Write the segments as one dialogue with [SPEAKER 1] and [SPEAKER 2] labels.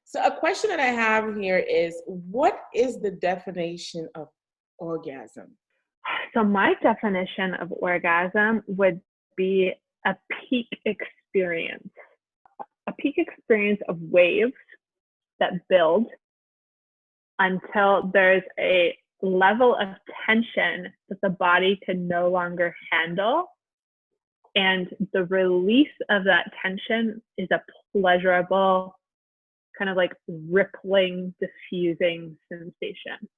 [SPEAKER 1] So a question that I have here is, what is the definition of orgasm?
[SPEAKER 2] So my definition of orgasm would be a peak experience, of waves that build until there's a level of tension that the body can no longer handle. And the release of that tension is a pleasurable, kind of like rippling, diffusing sensation.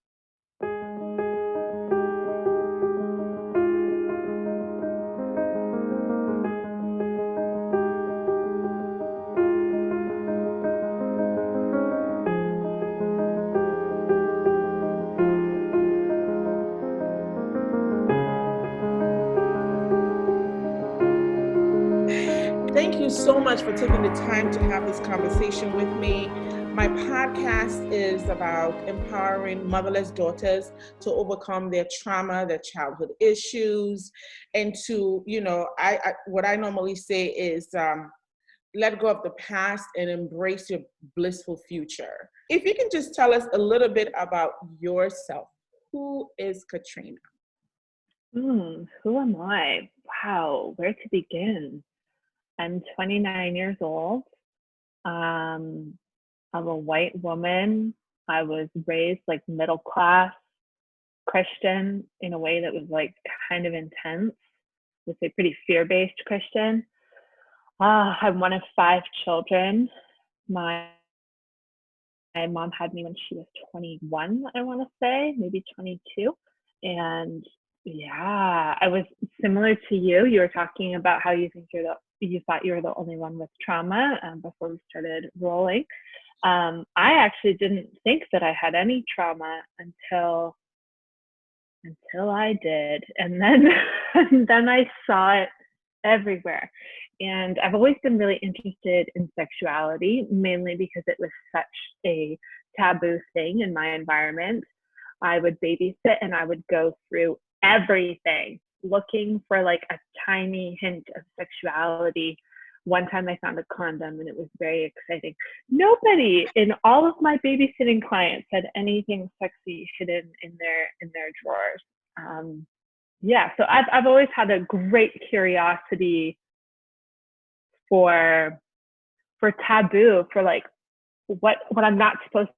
[SPEAKER 1] Thank you so much for taking the time to have this conversation with me. My podcast is about empowering motherless daughters to overcome their trauma, their childhood issues, and to, what I normally say is let go of the past and embrace your blissful future. If you can just tell us a little bit about yourself. Who is Katrina?
[SPEAKER 2] Who am I? Wow, where to begin? I'm 29 years old. I'm a white woman. I was raised like middle class Christian in a way that was like kind of intense. I would say pretty fear-based Christian. I'm one of 5 children. My mom had me when she was 21, I want to say, maybe 22. And yeah, I was similar to you. You were talking about how you thought you were the only one with trauma before we started rolling. I actually didn't think that I had any trauma until I did, and then and then I saw it everywhere. And I've always been really interested in sexuality, mainly because it was such a taboo thing in my environment. I would babysit and I would go through everything looking for like a tiny hint of sexuality. One time I found a condom and it was very exciting. Nobody in all of my babysitting clients had anything sexy hidden in their drawers. So I've always had a great curiosity for taboo, for like what I'm not supposed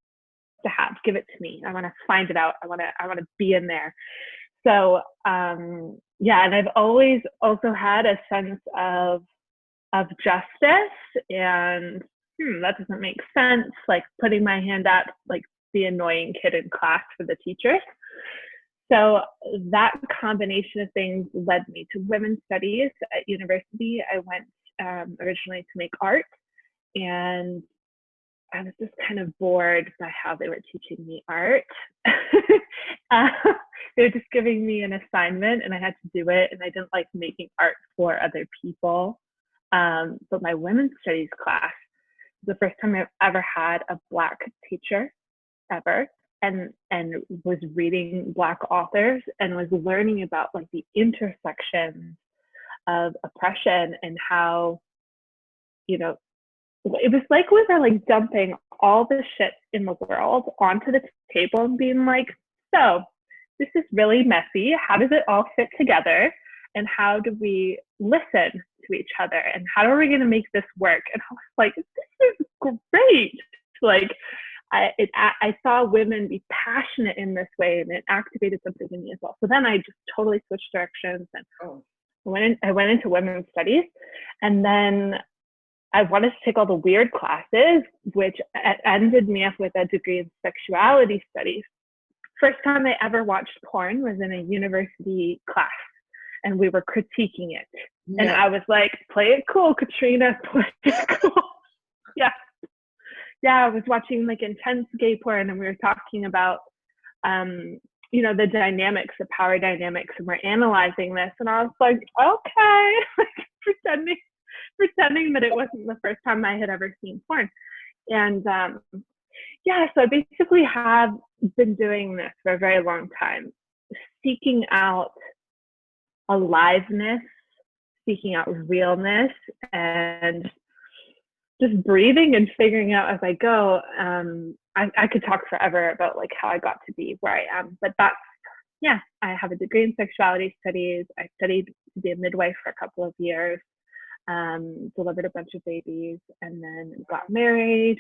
[SPEAKER 2] to have. Give it to me. I want to find it out. I want to be in there. So and I've always also had a sense of justice and that doesn't make sense, like putting my hand up, like the annoying kid in class for the teachers. So that combination of things led me to women's studies at university. I went originally to make art, and I was just kind of bored by how they were teaching me art. They were just giving me an assignment and I had to do it, and I didn't like making art for other people. But my women's studies class was the first time I've ever had a Black teacher ever, and was reading Black authors and was learning about like the intersections of oppression and how, it was like we were like dumping all the shit in the world onto the table and being like, so this is really messy. How does it all fit together? And how do we listen to each other? And how are we going to make this work? And I was like, this is great. Like, I saw women be passionate in this way, and it activated something in me as well. So then I just totally switched directions, and I went into women's studies, and then I wanted to take all the weird classes, which ended me up with a degree in sexuality studies. First time I ever watched porn was in a university class, and we were critiquing it. Yeah. And I was like, play it cool, Katrina, play it cool. Yeah, I was watching like intense gay porn, and we were talking about, the dynamics, the power dynamics, and we're analyzing this. And I was like, okay, like pretending that it wasn't the first time I had ever seen porn. And so I basically have been doing this for a very long time, seeking out aliveness, seeking out realness, and just breathing and figuring out as I go. I could talk forever about like how I got to be where I am, but that's, yeah, I have a degree in sexuality studies. I studied to be a midwife for a couple of years, delivered a bunch of babies, and then got married,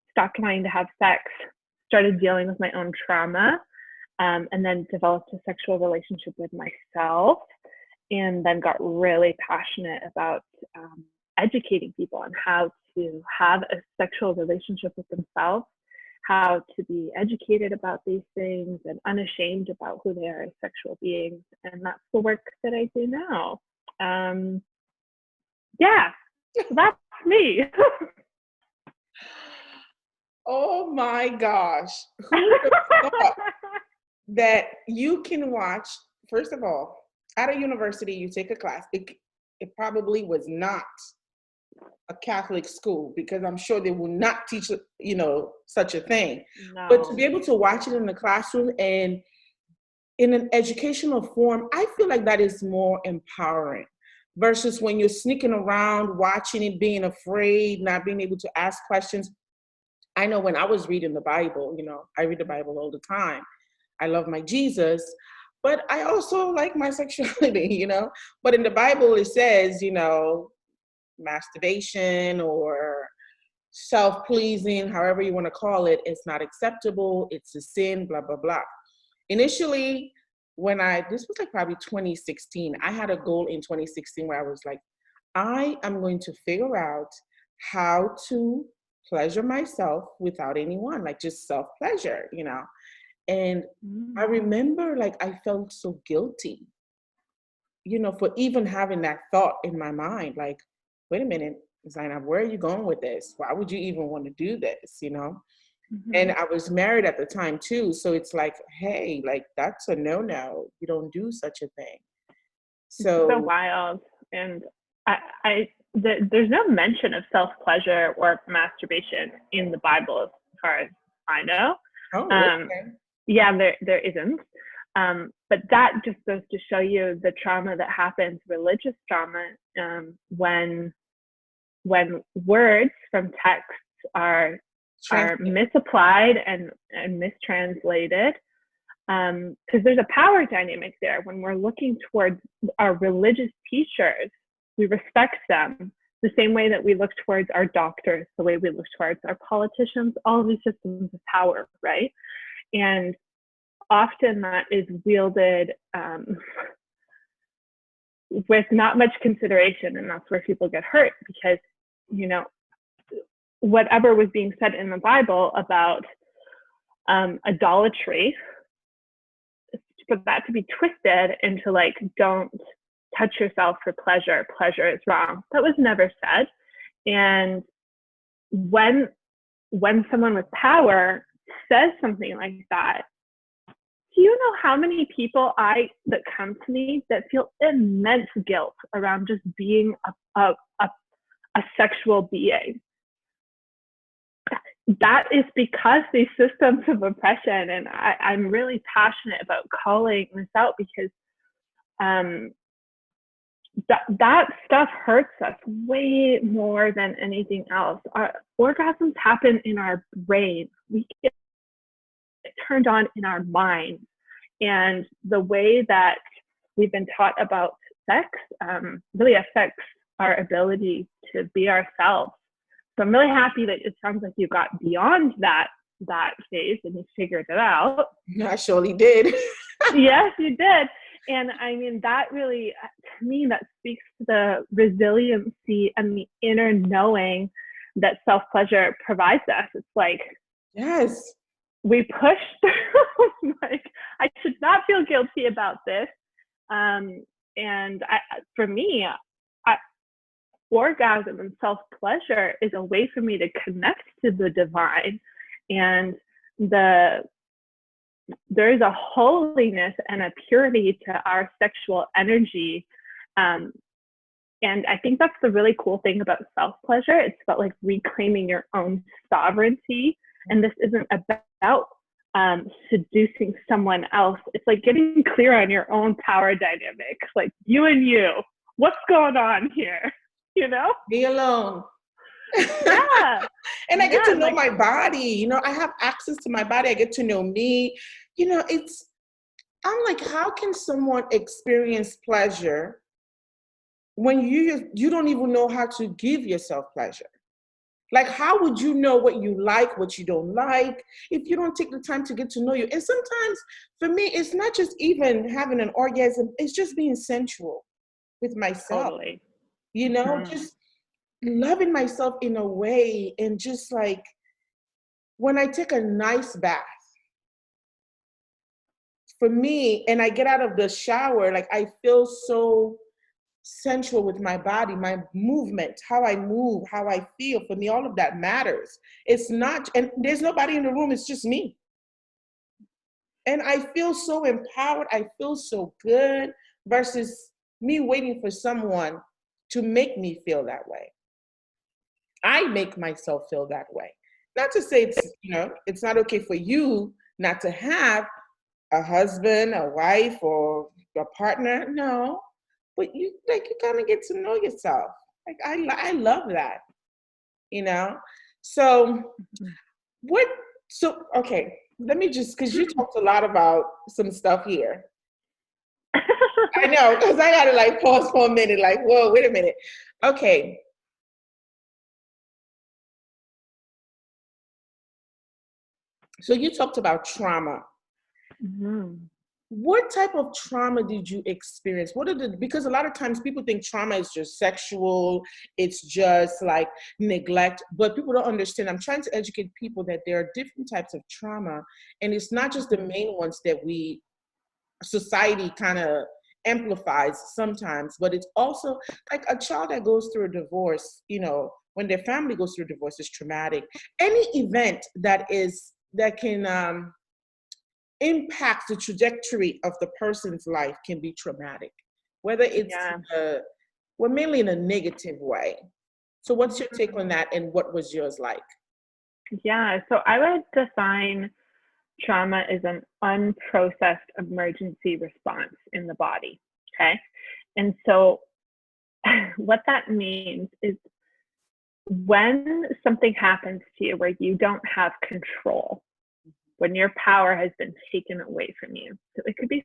[SPEAKER 2] stopped wanting to have sex, started dealing with my own trauma, and then developed a sexual relationship with myself, and then got really passionate about educating on how to have a sexual relationship with themselves, how to be educated about these things and unashamed about who they are as sexual beings. And that's the work that I do now. Yeah, so that's me.
[SPEAKER 1] Oh my gosh. Who would have thought that you can watch, first of all, at a university, you take a class. It probably was not a Catholic school, because I'm sure they will not teach, such a thing.
[SPEAKER 2] No.
[SPEAKER 1] But to be able to watch it in the classroom and in an educational form, I feel like that is more empowering versus when you're sneaking around, watching it, being afraid, not being able to ask questions. I know when I was reading the Bible, I read the Bible all the time. I love my Jesus, but I also like my sexuality, But in the Bible, it says, masturbation or self-pleasing, however you want to call it, it's not acceptable, it's a sin, blah, blah, blah. Initially, this was like probably 2016, I had a goal in 2016 where I was like, I am going to figure out how to pleasure myself without anyone, like just self-pleasure, And I remember like I felt so guilty, for even having that thought in my mind, like, wait a minute, Zainab, where are you going with this? Why would you even want to do this,
[SPEAKER 2] Mm-hmm.
[SPEAKER 1] And I was married at the time too. So it's like, hey, like that's a no-no. You don't do such a thing.
[SPEAKER 2] So wild. And there's no mention of self-pleasure or masturbation in the Bible as far as I know.
[SPEAKER 1] Oh, okay.
[SPEAKER 2] Yeah, there isn't. But that just goes to show you the trauma that happens, religious trauma, when words from texts are misapplied and mistranslated, because there's a power dynamic there. When we're looking towards our religious teachers, we respect them the same way that we look towards our doctors, the way we look towards our politicians, all of these systems of power, right? And often that is wielded with not much consideration, and that's where people get hurt, because whatever was being said in the Bible about idolatry, for that to be twisted into like, don't touch yourself for pleasure is wrong, that was never said. And when someone with power says something like that, do you know how many people that come to me that feel immense guilt around just being a sexual being? That is because these systems of oppression, and I'm really passionate about calling this out, because that stuff hurts us way more than anything else. Our orgasms happen in our brain. We get turned on in our minds, and the way that we've been taught about sex really affects our ability to be ourselves. So I'm really happy that it sounds like you got beyond that phase and you figured it out.
[SPEAKER 1] I surely did.
[SPEAKER 2] Yes, you did. And I mean, that really, to me, that speaks to the resiliency and the inner knowing that self-pleasure provides us. It's like,
[SPEAKER 1] yes,
[SPEAKER 2] we push through. Like, I should not feel guilty about this. And for me, orgasm and self-pleasure is a way for me to connect to the divine, and there is a holiness and a purity to our sexual energy, and I think that's the really cool thing about self-pleasure. It's about like reclaiming your own sovereignty, and this isn't about seducing someone else. It's like getting clear on your own power dynamic, like you and you, what's going on here?
[SPEAKER 1] Be alone.
[SPEAKER 2] Yeah.
[SPEAKER 1] And I get to
[SPEAKER 2] Yeah.
[SPEAKER 1] know
[SPEAKER 2] Like,
[SPEAKER 1] my body. You know, I have access to my body. I get to know me. You know, I'm like, how can someone experience pleasure when you don't even know how to give yourself pleasure? Like, how would you know what you like, what you don't like, if you don't take the time to get to know you? And sometimes for me, it's not just even having an orgasm, it's just being sensual with myself,
[SPEAKER 2] totally.
[SPEAKER 1] you know,
[SPEAKER 2] Mhm.
[SPEAKER 1] just loving myself in a way. And just like when I take a nice bath, for me, and I get out of the shower, like I feel so sensual with my body, my movement, how I move, how I feel. For me, all of that matters. It's not, and there's nobody in the room, it's just me. And I feel so empowered. I feel so good versus me waiting for someone to make me feel that way. I make myself feel that way. Not to say it's, you know, it's not okay for you not to have a husband, a wife, or a partner. No, but you like you kind of get to know yourself. Like I love that, you know. So
[SPEAKER 2] Mhm.
[SPEAKER 1] what? So okay, let me just because you talked a lot about some stuff here. I know because I gotta like pause for a minute. Like, whoa, wait a minute. Okay, so you talked about trauma.
[SPEAKER 2] Mhm.
[SPEAKER 1] What type of trauma did you experience? What are the, because a lot of times people think trauma is just sexual, it's just like neglect, but people don't understand. I'm trying to educate people that there are different types of trauma, and it's not just the
[SPEAKER 2] Mhm.
[SPEAKER 1] main ones that we, society kind of amplifies sometimes, but it's also like a child that goes through a divorce, you know, when their family goes through a divorce is traumatic. Any event that can impacts the trajectory of the person's life can be traumatic, whether it's
[SPEAKER 2] Yeah.
[SPEAKER 1] well, mainly in a negative way. So what's your take
[SPEAKER 2] Mhm.
[SPEAKER 1] on that, and what was yours like?
[SPEAKER 2] Yeah. So I would define trauma as an unprocessed emergency response in the body. Okay. And so what that means is when something happens to you where you don't have control, when your power has been taken away from you. So it could be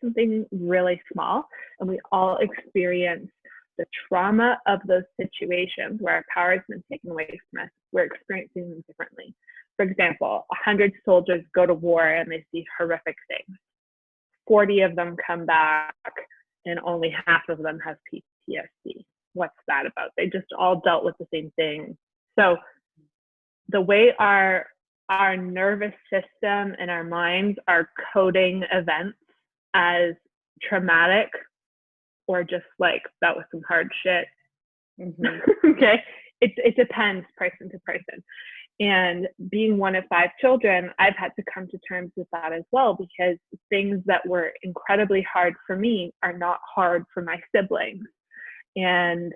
[SPEAKER 2] something really small, and we all experience the trauma of those situations where our power has been taken away from us. We're experiencing them differently. For example, 100 soldiers go to war and they see horrific things. 40 of them come back and only half of them have PTSD. What's that about? They just all dealt with the same thing. So the way our nervous system and our minds are coding events as traumatic or just like that was some hard shit.
[SPEAKER 1] Mm-hmm.
[SPEAKER 2] Okay, it depends person to person. And being one of 5 children, I've had to come to terms with that as well, because things that were incredibly hard for me are not hard for my siblings. And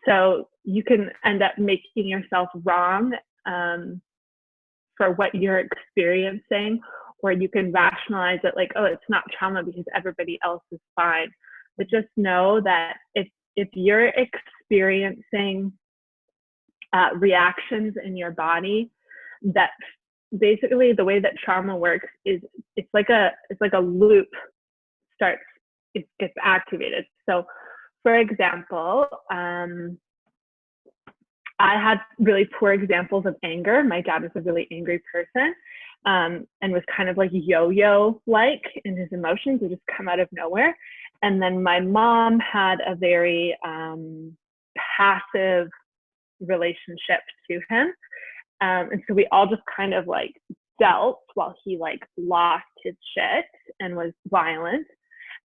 [SPEAKER 2] so you can end up making yourself wrong for what you're experiencing, or you can rationalize it like, oh, it's not trauma because everybody else is fine. But just know that if you're experiencing reactions in your body, that basically the way that trauma works is it's like a loop starts, it gets activated. So for example, I had really poor examples of anger. My dad was a really angry person, and was kind of like yo-yo like in his emotions, would just come out of nowhere. And then my mom had a very passive relationship to him. And so we all just kind of like dealt while he like lost his shit and was violent.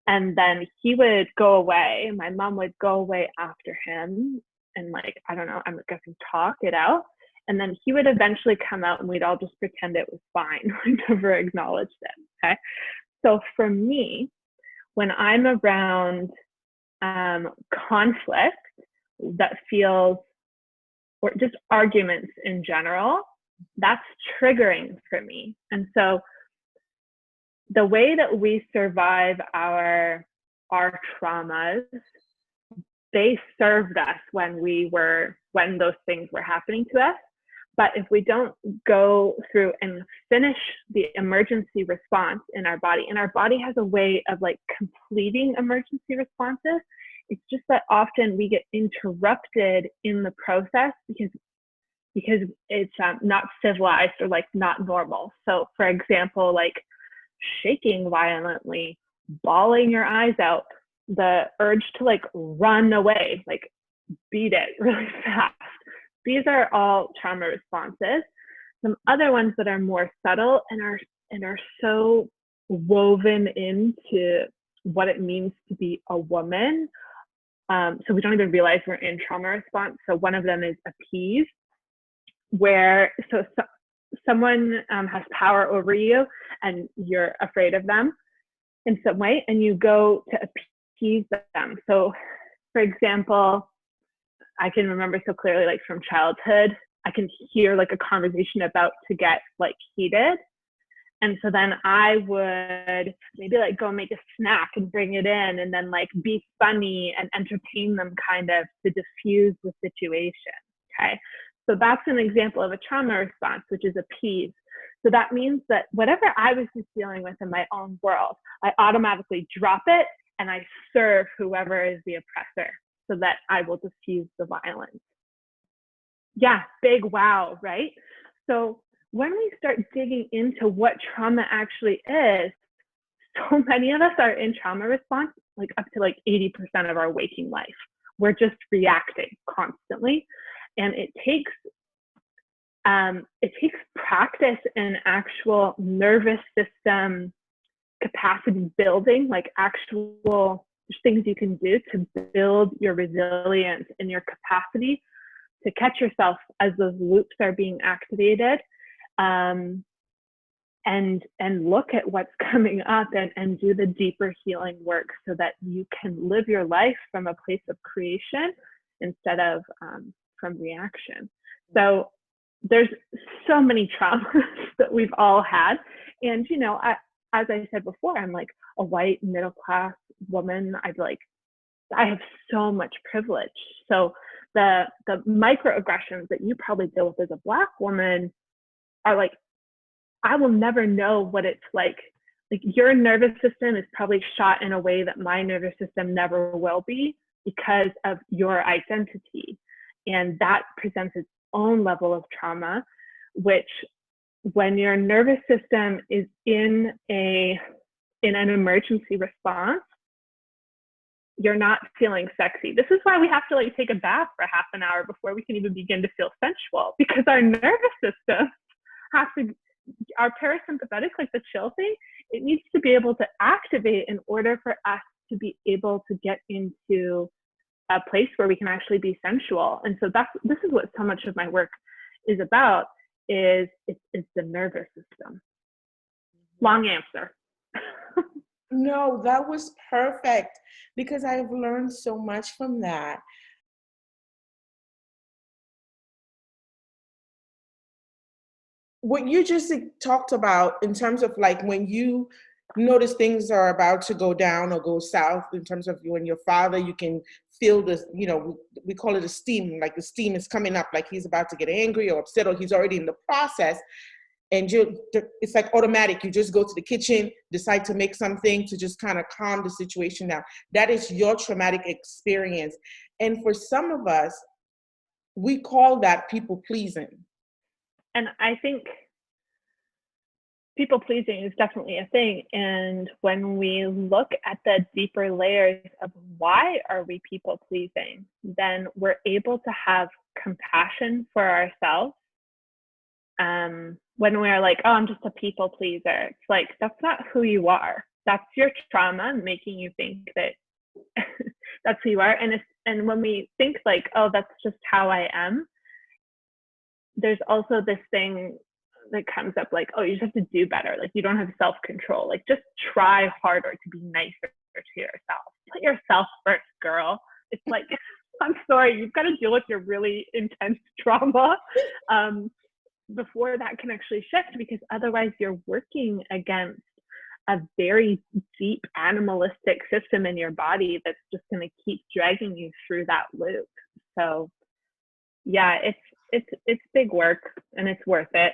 [SPEAKER 2] And then he would go away. My mom would go away after him and like, I don't know, I'm guessing talk it out. And then he would eventually come out and we'd all just pretend it was fine. We never acknowledged it. Okay. So for me, when I'm around conflict that feels, or just arguments in general, that's triggering for me. And so the way that we survive our traumas they served us when those things were happening to us. But if we don't go through and finish the emergency response in our body, and our body has a way of like completing emergency responses, it's just that often we get interrupted in the process because it's not civilized or like not normal. So for example, like shaking violently, bawling your eyes out, the urge to like run away, like beat it really fast. These are all trauma responses. Some other ones that are more subtle and are so woven into what it means to be a woman. So we don't even realize we're in trauma response. So one of them is appease, where someone has power over you and you're afraid of them in some way, and you go to appease them. So for example, I can remember so clearly, like from childhood, I can hear like a conversation about to get like heated. And so then I would maybe like go make a snack and bring it in and then like be funny and entertain them kind of to diffuse the situation. Okay. So that's an example of a trauma response, which is appease. So that means that whatever I was just dealing with in my own world, I automatically drop it and I serve whoever is the oppressor, so that I will diffuse the violence. Yeah, big wow, right? So when we start digging into what trauma actually is, so many of us are in trauma response, like up to like 80% of our waking life. We're just reacting constantly. And it takes practice and actual nervous system capacity building, like actual things you can do to build your resilience and your capacity to catch yourself as those loops are being activated, and look at what's coming up and do the deeper healing work so that you can live your life from a place of creation instead of from reaction. So there's so many traumas that we've all had, and you know, as I said before, I'm like a white middle class woman. I have so much privilege. So the microaggressions that you probably deal with as a Black woman are like, I will never know what it's like. Like your nervous system is probably shot in a way that my nervous system never will be because of your identity. And that presents its own level of trauma, which when your nervous system is in an emergency response, you're not feeling sexy. This is why we have to like take a bath for half an hour before we can even begin to feel sensual, because our nervous system has to, our parasympathetic, like the chill thing, it needs to be able to activate in order for us to be able to get into a place where we can actually be sensual. And so this is what so much of my work is about, is it's the nervous system. Long answer.
[SPEAKER 1] No, that was perfect, because I've learned so much from that. What you just talked about in terms of like when you notice things are about to go down or go south, in terms of you and your father, you can feel this, you know, we call it a steam, like the steam is coming up, like he's about to get angry or upset, or he's already in the process. And it's like automatic. You just go to the kitchen, decide to make something to just kind of calm the situation down. That is your traumatic experience. And for some of us, we call that people pleasing.
[SPEAKER 2] And I think people pleasing is definitely a thing. And when we look at the deeper layers of why are we people pleasing, then we're able to have compassion for ourselves. When we're like, oh, I'm just a people pleaser, it's like, that's not who you are. That's your trauma making you think that that's who you are. And when we think like, oh, that's just how I am, there's also this thing that comes up like, oh, you just have to do better. Like you don't have self-control. Like just try harder to be nicer to yourself. Put yourself first, girl. It's like, I'm sorry, you've got to deal with your really intense trauma before that can actually shift, because otherwise you're working against a very deep animalistic system in your body that's just going to keep dragging you through that loop. So yeah, it's big work, and it's worth it.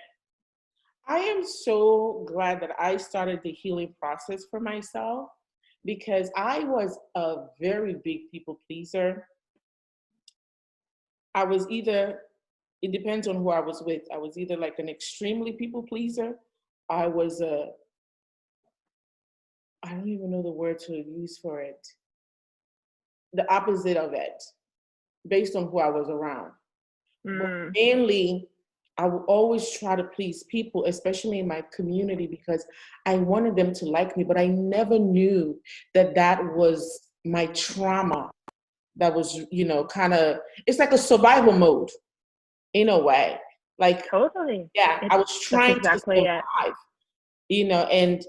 [SPEAKER 1] I am so glad that I started the healing process for myself, because I was a very big people pleaser. I was either, it depends on who I was with. I was either like an extremely people pleaser. I was I don't even know the word to use for it. The opposite of it, based on who I was around. But mainly, I would always try to please people, especially in my community, because I wanted them to like me, but I never knew that that was my trauma. That was, kind of, it's like a survival mode in a way. Like,
[SPEAKER 2] Totally.
[SPEAKER 1] yeah, I was trying to survive, and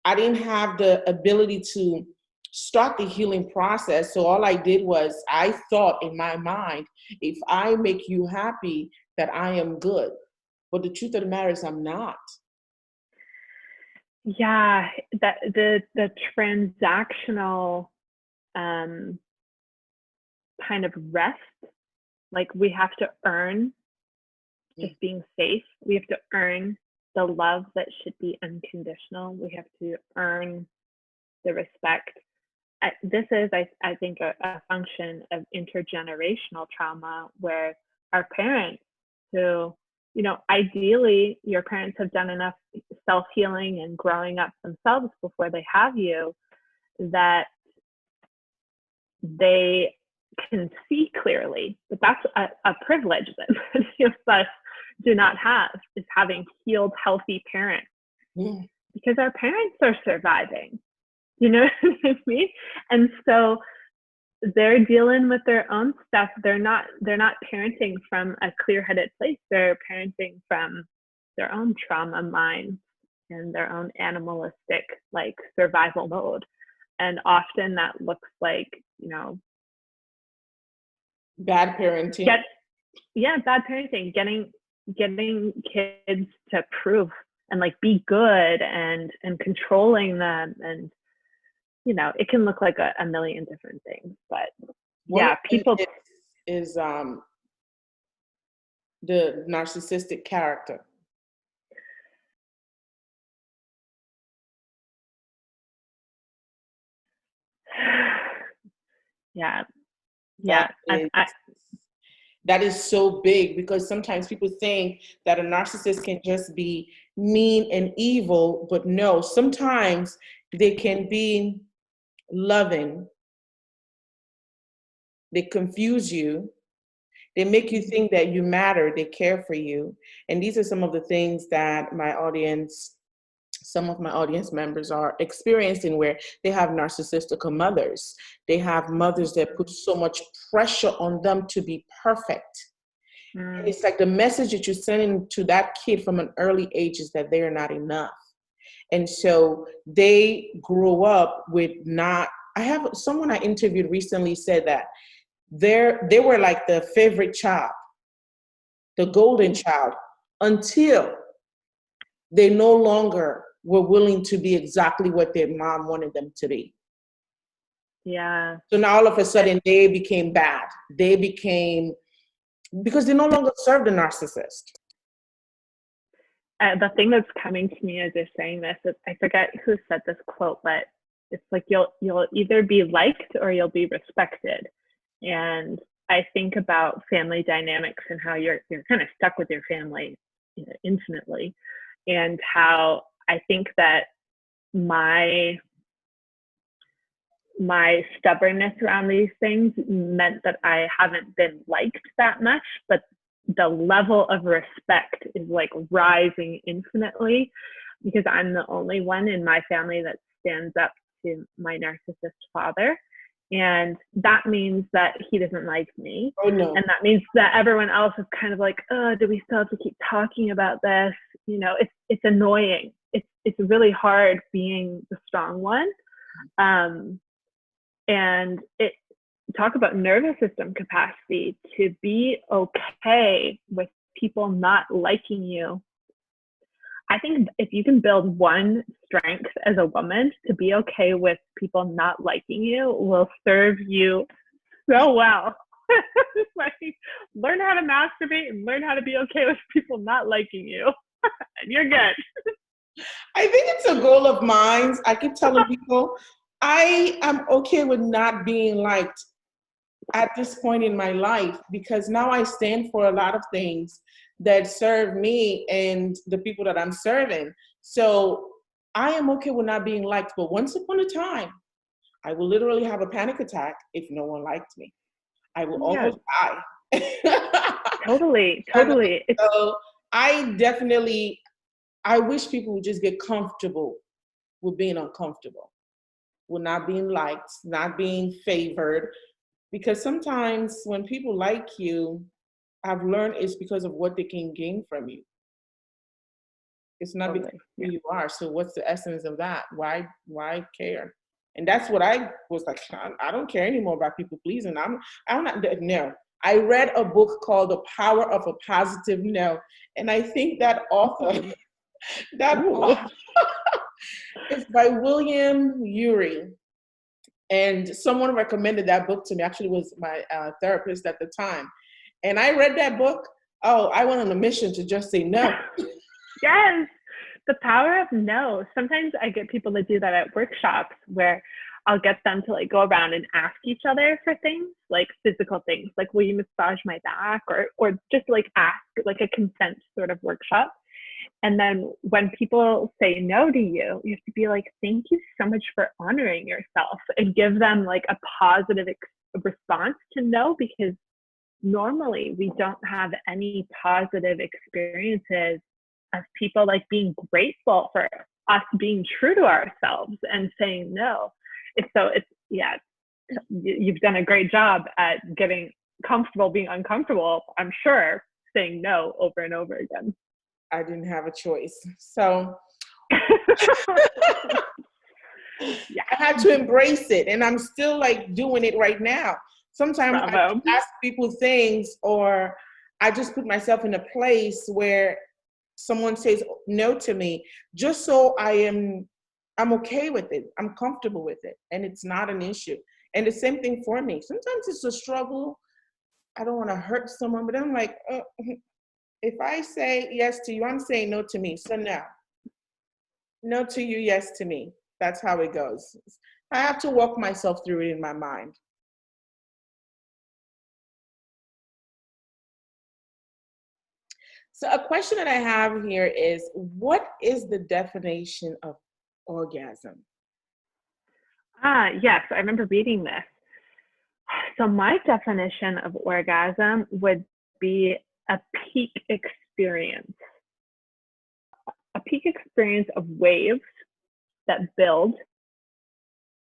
[SPEAKER 1] I didn't have the ability to start the healing process. So all I did was I thought in my mind, if I make you happy, that I am good. But the truth of the matter is I'm not.
[SPEAKER 2] Yeah, that the transactional kind of rest, like we have to earn just being safe. We have to earn the love that should be unconditional. We have to earn the respect. This is, I think, a function of intergenerational trauma, where our parents, who, ideally your parents have done enough self-healing and growing up themselves before they have you, that they can see clearly. But that's a privilege that many of us do not have, is having healed, healthy parents.
[SPEAKER 1] Yeah.
[SPEAKER 2] Because our parents are surviving. You know what I mean? And so they're dealing with their own stuff. They're not parenting from a clear-headed place. They're parenting from their own trauma mind and their own animalistic, like, survival mode. And often that looks like,
[SPEAKER 1] bad parenting.
[SPEAKER 2] Bad parenting. Getting kids to prove and, like, be good, and controlling them, and it can look like a million different things. But people
[SPEAKER 1] is the narcissistic character.
[SPEAKER 2] Yeah.
[SPEAKER 1] That is so big, because sometimes people think that a narcissist can just be mean and evil, but no, sometimes they can be loving. They confuse you. They make you think that you matter. They care for you. And these are some of the things that some of my audience members are experiencing, where they have narcissistic mothers. They have mothers that put so much pressure on them to be perfect. And it's like the message that you're sending to that kid from an early age is that they are not enough. And so they grow up with not, I have someone I interviewed recently said that they were like the favorite child, the golden child, until they no longer were willing to be exactly what their mom wanted them to be.
[SPEAKER 2] Yeah.
[SPEAKER 1] So now all of a sudden they became bad. Because they no longer serve the narcissist.
[SPEAKER 2] The thing that's coming to me as you're saying this is, I forget who said this quote, but it's like you'll either be liked or you'll be respected. And I think about family dynamics and how you're kind of stuck with your family, intimately, and how I think that my stubbornness around these things meant that I haven't been liked that much, but the level of respect is, like, rising infinitely, because I'm the only one in my family that stands up to my narcissist father. And that means that he doesn't like me.
[SPEAKER 1] Oh, no.
[SPEAKER 2] And that means that everyone else is kind of like, oh, do we still have to keep talking about this? It's annoying. It's really hard being the strong one. And talk about nervous system capacity, to be okay with people not liking you. I think if you can build one strength as a woman to be okay with people not liking you will serve you so well. Like, learn how to masturbate and learn how to be okay with people not liking you, and you're good.
[SPEAKER 1] I think it's a goal of mine. I keep telling people I am okay with not being liked at this point in my life, because now I stand for a lot of things that serve me and the people that I'm serving. So I am okay with not being liked. But once upon a time, I will literally have a panic attack if no one liked me. I will
[SPEAKER 2] Yeah,
[SPEAKER 1] almost die.
[SPEAKER 2] totally.
[SPEAKER 1] So I definitely, I wish people would just get comfortable with being uncomfortable, with not being liked, not being favored. Because sometimes when people like you, I've learned it's because of what they can gain from you. It's not because
[SPEAKER 2] Totally.
[SPEAKER 1] of
[SPEAKER 2] Yeah.
[SPEAKER 1] who you are. So what's the essence of that? Why care? And that's what I was like, I don't care anymore about people pleasing. I'm not, no. I read a book called The Power of a Positive No. And I think that author, that
[SPEAKER 2] Ooh.
[SPEAKER 1] is by William Ury. And someone recommended that book to me. Actually, it was my therapist at the time. And I read that book. Oh, I went on a mission to just say no.
[SPEAKER 2] Yes, the power of no. Sometimes I get people to do that at workshops where I'll get them to like go around and ask each other for things, like physical things, like will you massage my back, or just like ask, like a consent sort of workshop. And then when people say no to you, you have to be like, thank you so much for honoring yourself, and give them like a positive response to no, because normally we don't have any positive experiences of people like being grateful for us being true to ourselves and saying no. Yeah, you've done a great job at getting comfortable being uncomfortable, I'm sure, saying no over and over again.
[SPEAKER 1] I didn't have a choice. So
[SPEAKER 2] Yeah.
[SPEAKER 1] I had to embrace it. And I'm still like doing it right now. Sometimes I
[SPEAKER 2] Bravo.
[SPEAKER 1] ask people things, or I just put myself in a place where someone says no to me, just so I'm okay with it. I'm comfortable with it. And it's not an issue. And the same thing for me. Sometimes it's a struggle. I don't want to hurt someone, but I'm like, if I say yes to you, I'm saying no to me. So now, no to you, yes to me. That's how it goes. I have to walk myself through it in my mind. So a question that I have here is, what is the definition of orgasm?
[SPEAKER 2] Yes, I remember reading this. So my definition of orgasm would be a peak experience. A peak experience of waves that build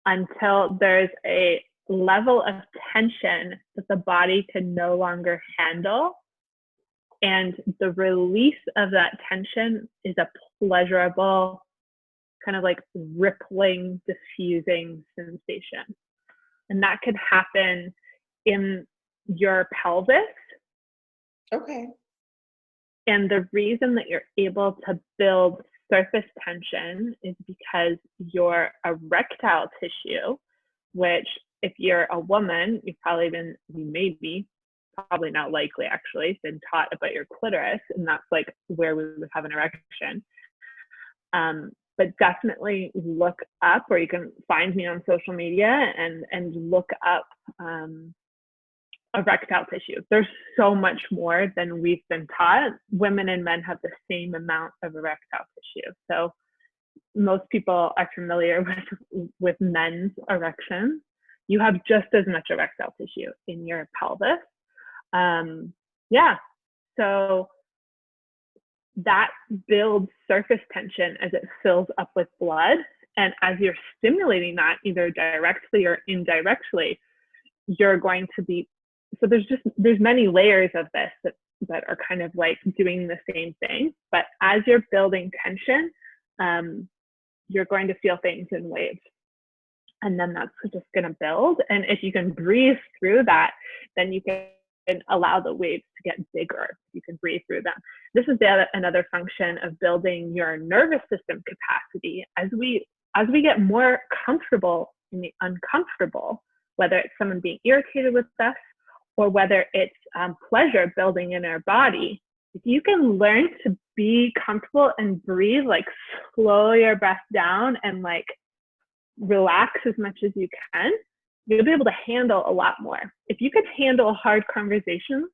[SPEAKER 2] until there's a level of tension that the body can no longer handle. And the release of that tension is a pleasurable, kind of like rippling, diffusing sensation. And that could happen in your pelvis.
[SPEAKER 1] Okay.
[SPEAKER 2] And the reason that you're able to build surface tension is because your erectile tissue, which if you're a woman, you maybe, probably not likely actually, been taught about your clitoris, and that's like where we would have an erection. But definitely look up, or you can find me on social media and look up erectile tissue. There's so much more than we've been taught. Women and men have the same amount of erectile tissue. So most people are familiar with men's erections. You have just as much erectile tissue in your pelvis. Yeah. So that builds surface tension as it fills up with blood. And as you're stimulating that, either directly or indirectly, you're going to be, so there's many layers of this that are kind of like doing the same thing. But as you're building tension, you're going to feel things in waves. And then that's just going to build. And if you can breathe through that, then you can allow the waves to get bigger. You can breathe through them. This is another function of building your nervous system capacity. As we get more comfortable in the uncomfortable, whether it's someone being irritated with us or whether it's pleasure building in our body, if you can learn to be comfortable and breathe, like slow your breath down and like relax as much as you can, you'll be able to handle a lot more. If you can handle hard conversations,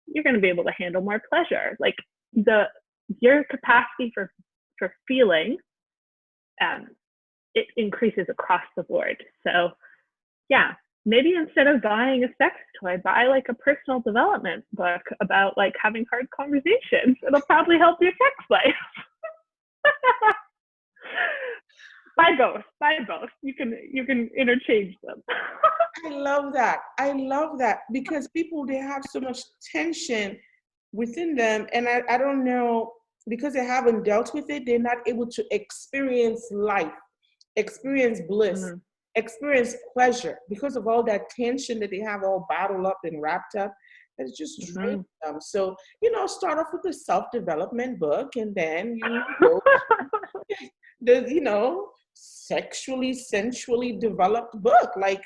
[SPEAKER 2] you're going to be able to handle more pleasure. Like your capacity for feeling, it increases across the board. So yeah, maybe instead of buying a sex toy, buy like a personal development book about like having hard conversations. It'll probably help your sex life. Buy both. You can interchange them.
[SPEAKER 1] I love that because people, they have so much tension within them, and I don't know, because they haven't dealt with it, they're not able to experience life, experience bliss,
[SPEAKER 2] Mm-hmm.
[SPEAKER 1] experience pleasure, because of all that tension that they have all bottled up and wrapped up, that it just drains them. So, start off with a self-development book, and then you go the sexually, sensually developed book. Like,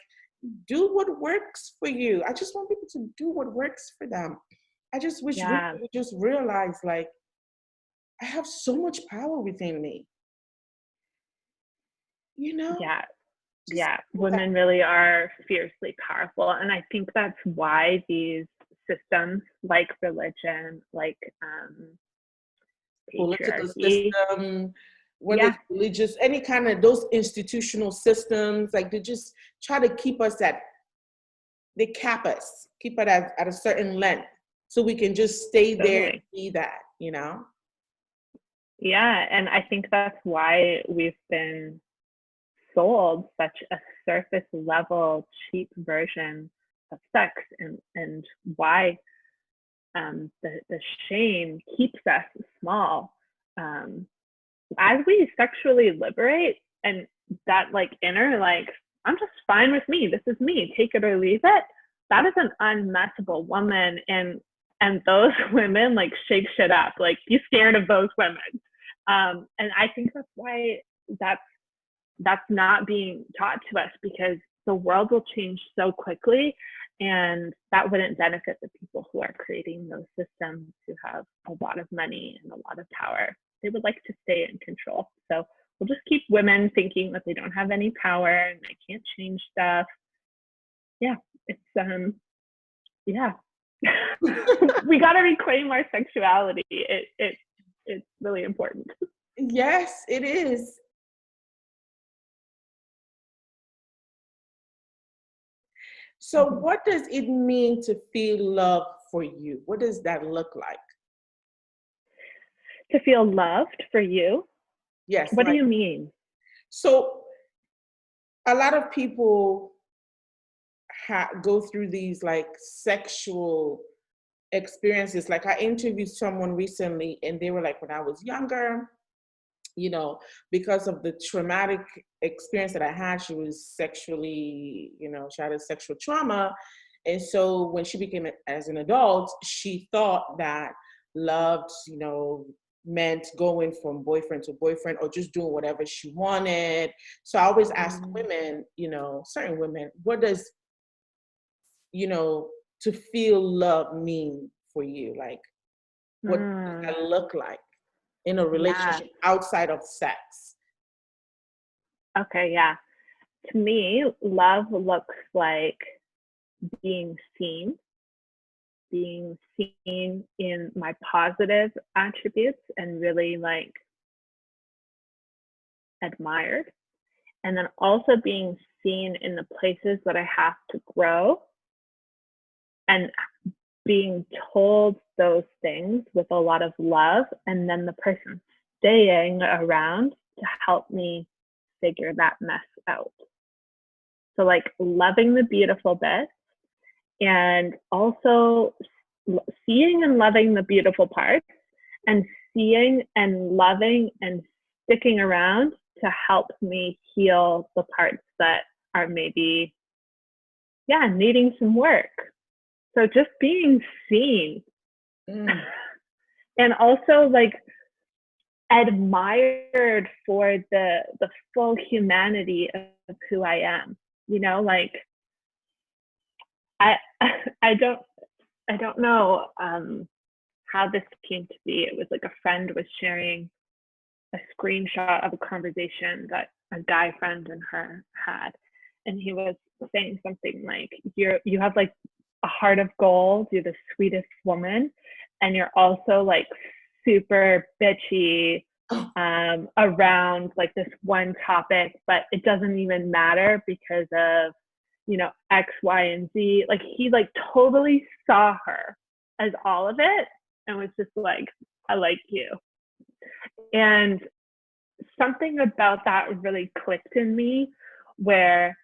[SPEAKER 1] do what works for you. I just want people to do what works for them. I just wish women would just realize, like, I have so much power within me.
[SPEAKER 2] Yeah. Women really are fiercely powerful. And I think that's why these systems like religion, like
[SPEAKER 1] political
[SPEAKER 2] patriarchy,
[SPEAKER 1] system, whether it's religious, any kind of those institutional systems, like they just try to keep us they cap us, keep it at a certain length so we can just stay there and be that,
[SPEAKER 2] Yeah, and I think that's why we've been sold such a surface level, cheap version of sex, and why the shame keeps us small. As we sexually liberate, and that like inner, like, I'm just fine with me, this is me, take it or leave it, that is an unmessable woman. And those women like shake shit up, like you're scared of those women. And I think that's why that's not being taught to us, because the world will change so quickly, and that wouldn't benefit the people who are creating those systems who have a lot of money and a lot of power. They would like to stay in control. So we'll just keep women thinking that they don't have any power and they can't change stuff. Yeah, it's we got to reclaim our sexuality. It's really important.
[SPEAKER 1] Yes, it is. So what does it mean to feel love for you? What does that look like?
[SPEAKER 2] To feel loved for you?
[SPEAKER 1] Yes.
[SPEAKER 2] What do you mean?
[SPEAKER 1] So a lot of people go through these like sexual experiences. Like, I interviewed someone recently and they were like, when I was younger, because of the traumatic experience that I had, she was sexually, she had a sexual trauma. And so when she became as an adult, she thought that love, meant going from boyfriend to boyfriend or just doing whatever she wanted. So I always ask women, certain women, what does, to feel love mean for you? Like, what does that look like in a relationship outside of sex?
[SPEAKER 2] Okay, yeah. To me, love looks like being seen in my positive attributes and really like admired. And then also being seen in the places that I have to grow and being told those things with a lot of love, and then the person staying around to help me figure that mess out. So like loving the beautiful bits, and also seeing and loving the beautiful parts, and seeing and loving and sticking around to help me heal the parts that are maybe needing some work. So just being seen
[SPEAKER 1] Mm.
[SPEAKER 2] and also like admired for the full humanity of who I am. You know, like I I don't I don't know how this came to be. It was like a friend was sharing a screenshot of a conversation that a guy friend and her had, and he was saying something like, you have like a heart of gold, you're the sweetest woman, and you're also like super bitchy around like this one topic, but it doesn't even matter because of, you know, X, Y, and Z. Like he like totally saw her as all of it and was just like, I like you. And something about that really clicked in me, where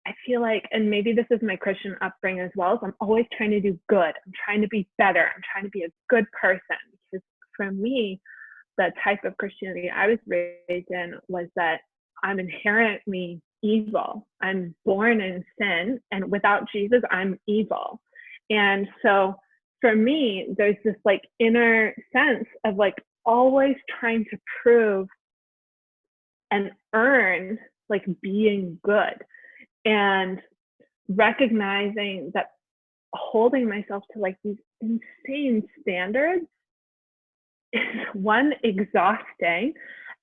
[SPEAKER 2] I feel like, and maybe this is my Christian upbringing as well, is I'm always trying to do good. I'm trying to be better. I'm trying to be a good person. Because for me, the type of Christianity I was raised in was that I'm inherently evil. I'm born in sin, and without Jesus, I'm evil. And so for me, there's this like inner sense of like always trying to prove and earn like being good, and recognizing that holding myself to like these insane standards is one, exhausting,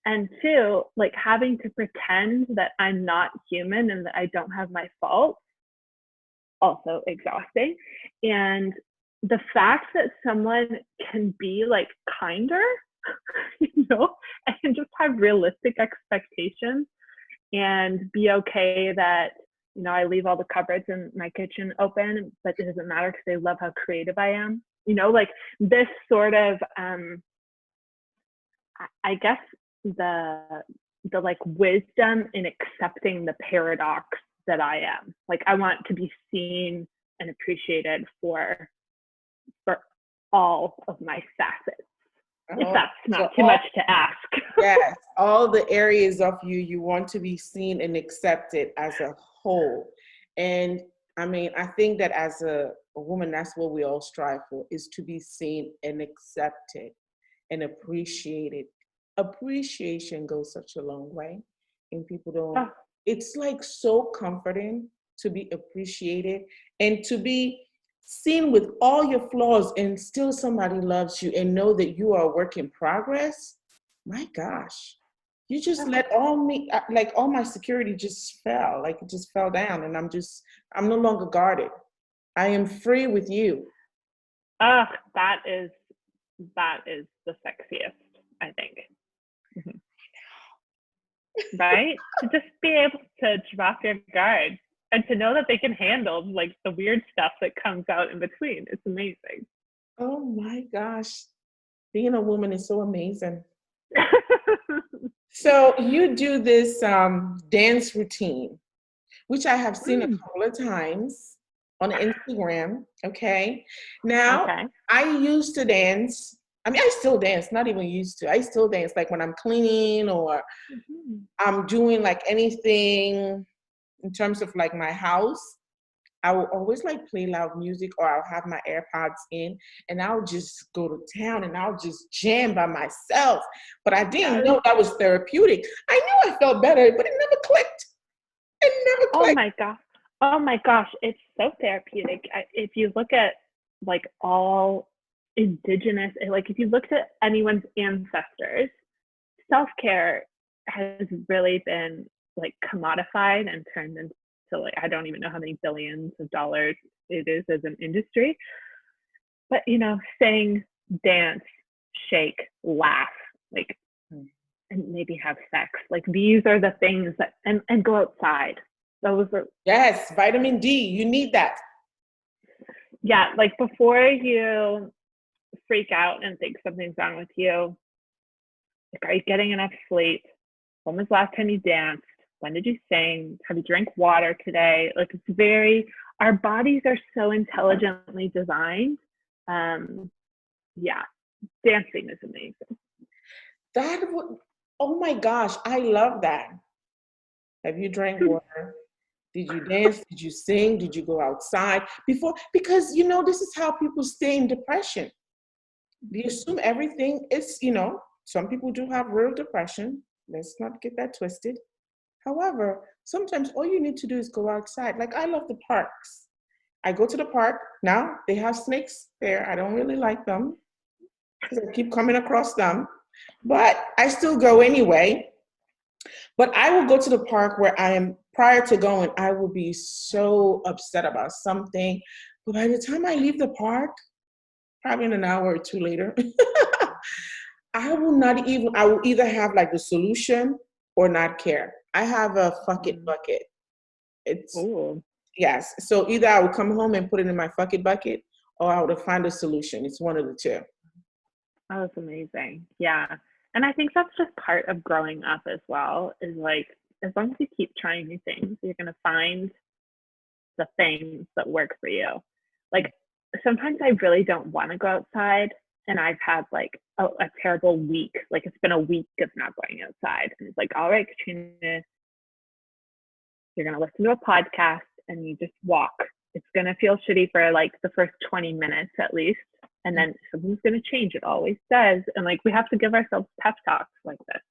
[SPEAKER 2] and two, like having to pretend that I'm not human and that I don't have my faults, also exhausting. And the fact that someone can be like kinder, you know, and just have realistic expectations and be okay that, you know, I leave all the cupboards in my kitchen open, but it doesn't matter because they love how creative I am. You know, like this sort of, I guess the like wisdom in accepting the paradox that I am. Like I want to be seen and appreciated for all of my facets. If that's not too much to ask.
[SPEAKER 1] Yes, all the areas of you want to be seen and accepted as a whole. And I mean, I think that as a woman, that's what we all strive for, is to be seen and accepted and appreciated. Appreciation goes such a long way, and people don't. It's like so comforting to be appreciated and to be seen with all your flaws, and still somebody loves you and know that you are a work in progress. My gosh, you just let all me, like all my security just fell, like it just fell down, and I'm no longer guarded. I am free with you.
[SPEAKER 2] That is the sexiest, I think. Mm-hmm. Right? To just be able to drop your guard and to know that they can handle like the weird stuff that comes out in between. It's amazing.
[SPEAKER 1] Oh my gosh, being a woman is so amazing. So you do this dance routine, which I have seen a couple of times on Instagram. Okay. Now, I used to dance. I mean, I still dance, not even used to. I still dance like when I'm cleaning or I'm doing like anything in terms of like my house. I will always like play loud music, or I'll have my AirPods in and I'll just go to town and I'll just jam by myself. But I didn't know that was therapeutic. I knew I felt better, but it never clicked. It never clicked.
[SPEAKER 2] Oh my gosh. It's so therapeutic. If you look at like all indigenous, like if you looked at anyone's ancestors, self-care has really been like commodified and turned into like, I don't even know how many billions of dollars it is as an industry. But, you know, sing, dance, shake, laugh, like, and maybe have sex. Like these are the things that, and go outside. Those are.
[SPEAKER 1] Yes, vitamin D, you need that.
[SPEAKER 2] Yeah, like before you freak out and think something's wrong with you, like, are you getting enough sleep? When was the last time you danced? When did you sing? Have you drank water today? Like it's our bodies are so intelligently designed. Yeah, dancing is amazing.
[SPEAKER 1] Oh my gosh, I love that. Have you drank water? Did you dance? Did you sing? Did you go outside before? Because, this is how people stay in depression. You assume everything is, some people do have real depression. Let's not get that twisted. However, sometimes all you need to do is go outside. Like, I love the parks. I go to the park. Now they have snakes there. I don't really like them because I keep coming across them, but I still go anyway. But I will go to the park where prior to going, I will be so upset about something. But by the time I leave the park, probably an hour or two later, I will either have like the solution or not care. I have a fuck it bucket.
[SPEAKER 2] Ooh.
[SPEAKER 1] Yes. So either I would come home and put it in my fuck it bucket, or I would find a solution. It's one of the two.
[SPEAKER 2] Oh, that's amazing. Yeah. And I think that's just part of growing up as well, is like, as long as you keep trying new things, you're going to find the things that work for you. Like, sometimes I really don't want to go outside, and I've had like a terrible week. Like, it's been a week of not going outside. And it's like, all right, Katrina, you're going to listen to a podcast and you just walk. It's going to feel shitty for like the first 20 minutes at least. And then something's going to change. It always does. And like, we have to give ourselves pep talks like this.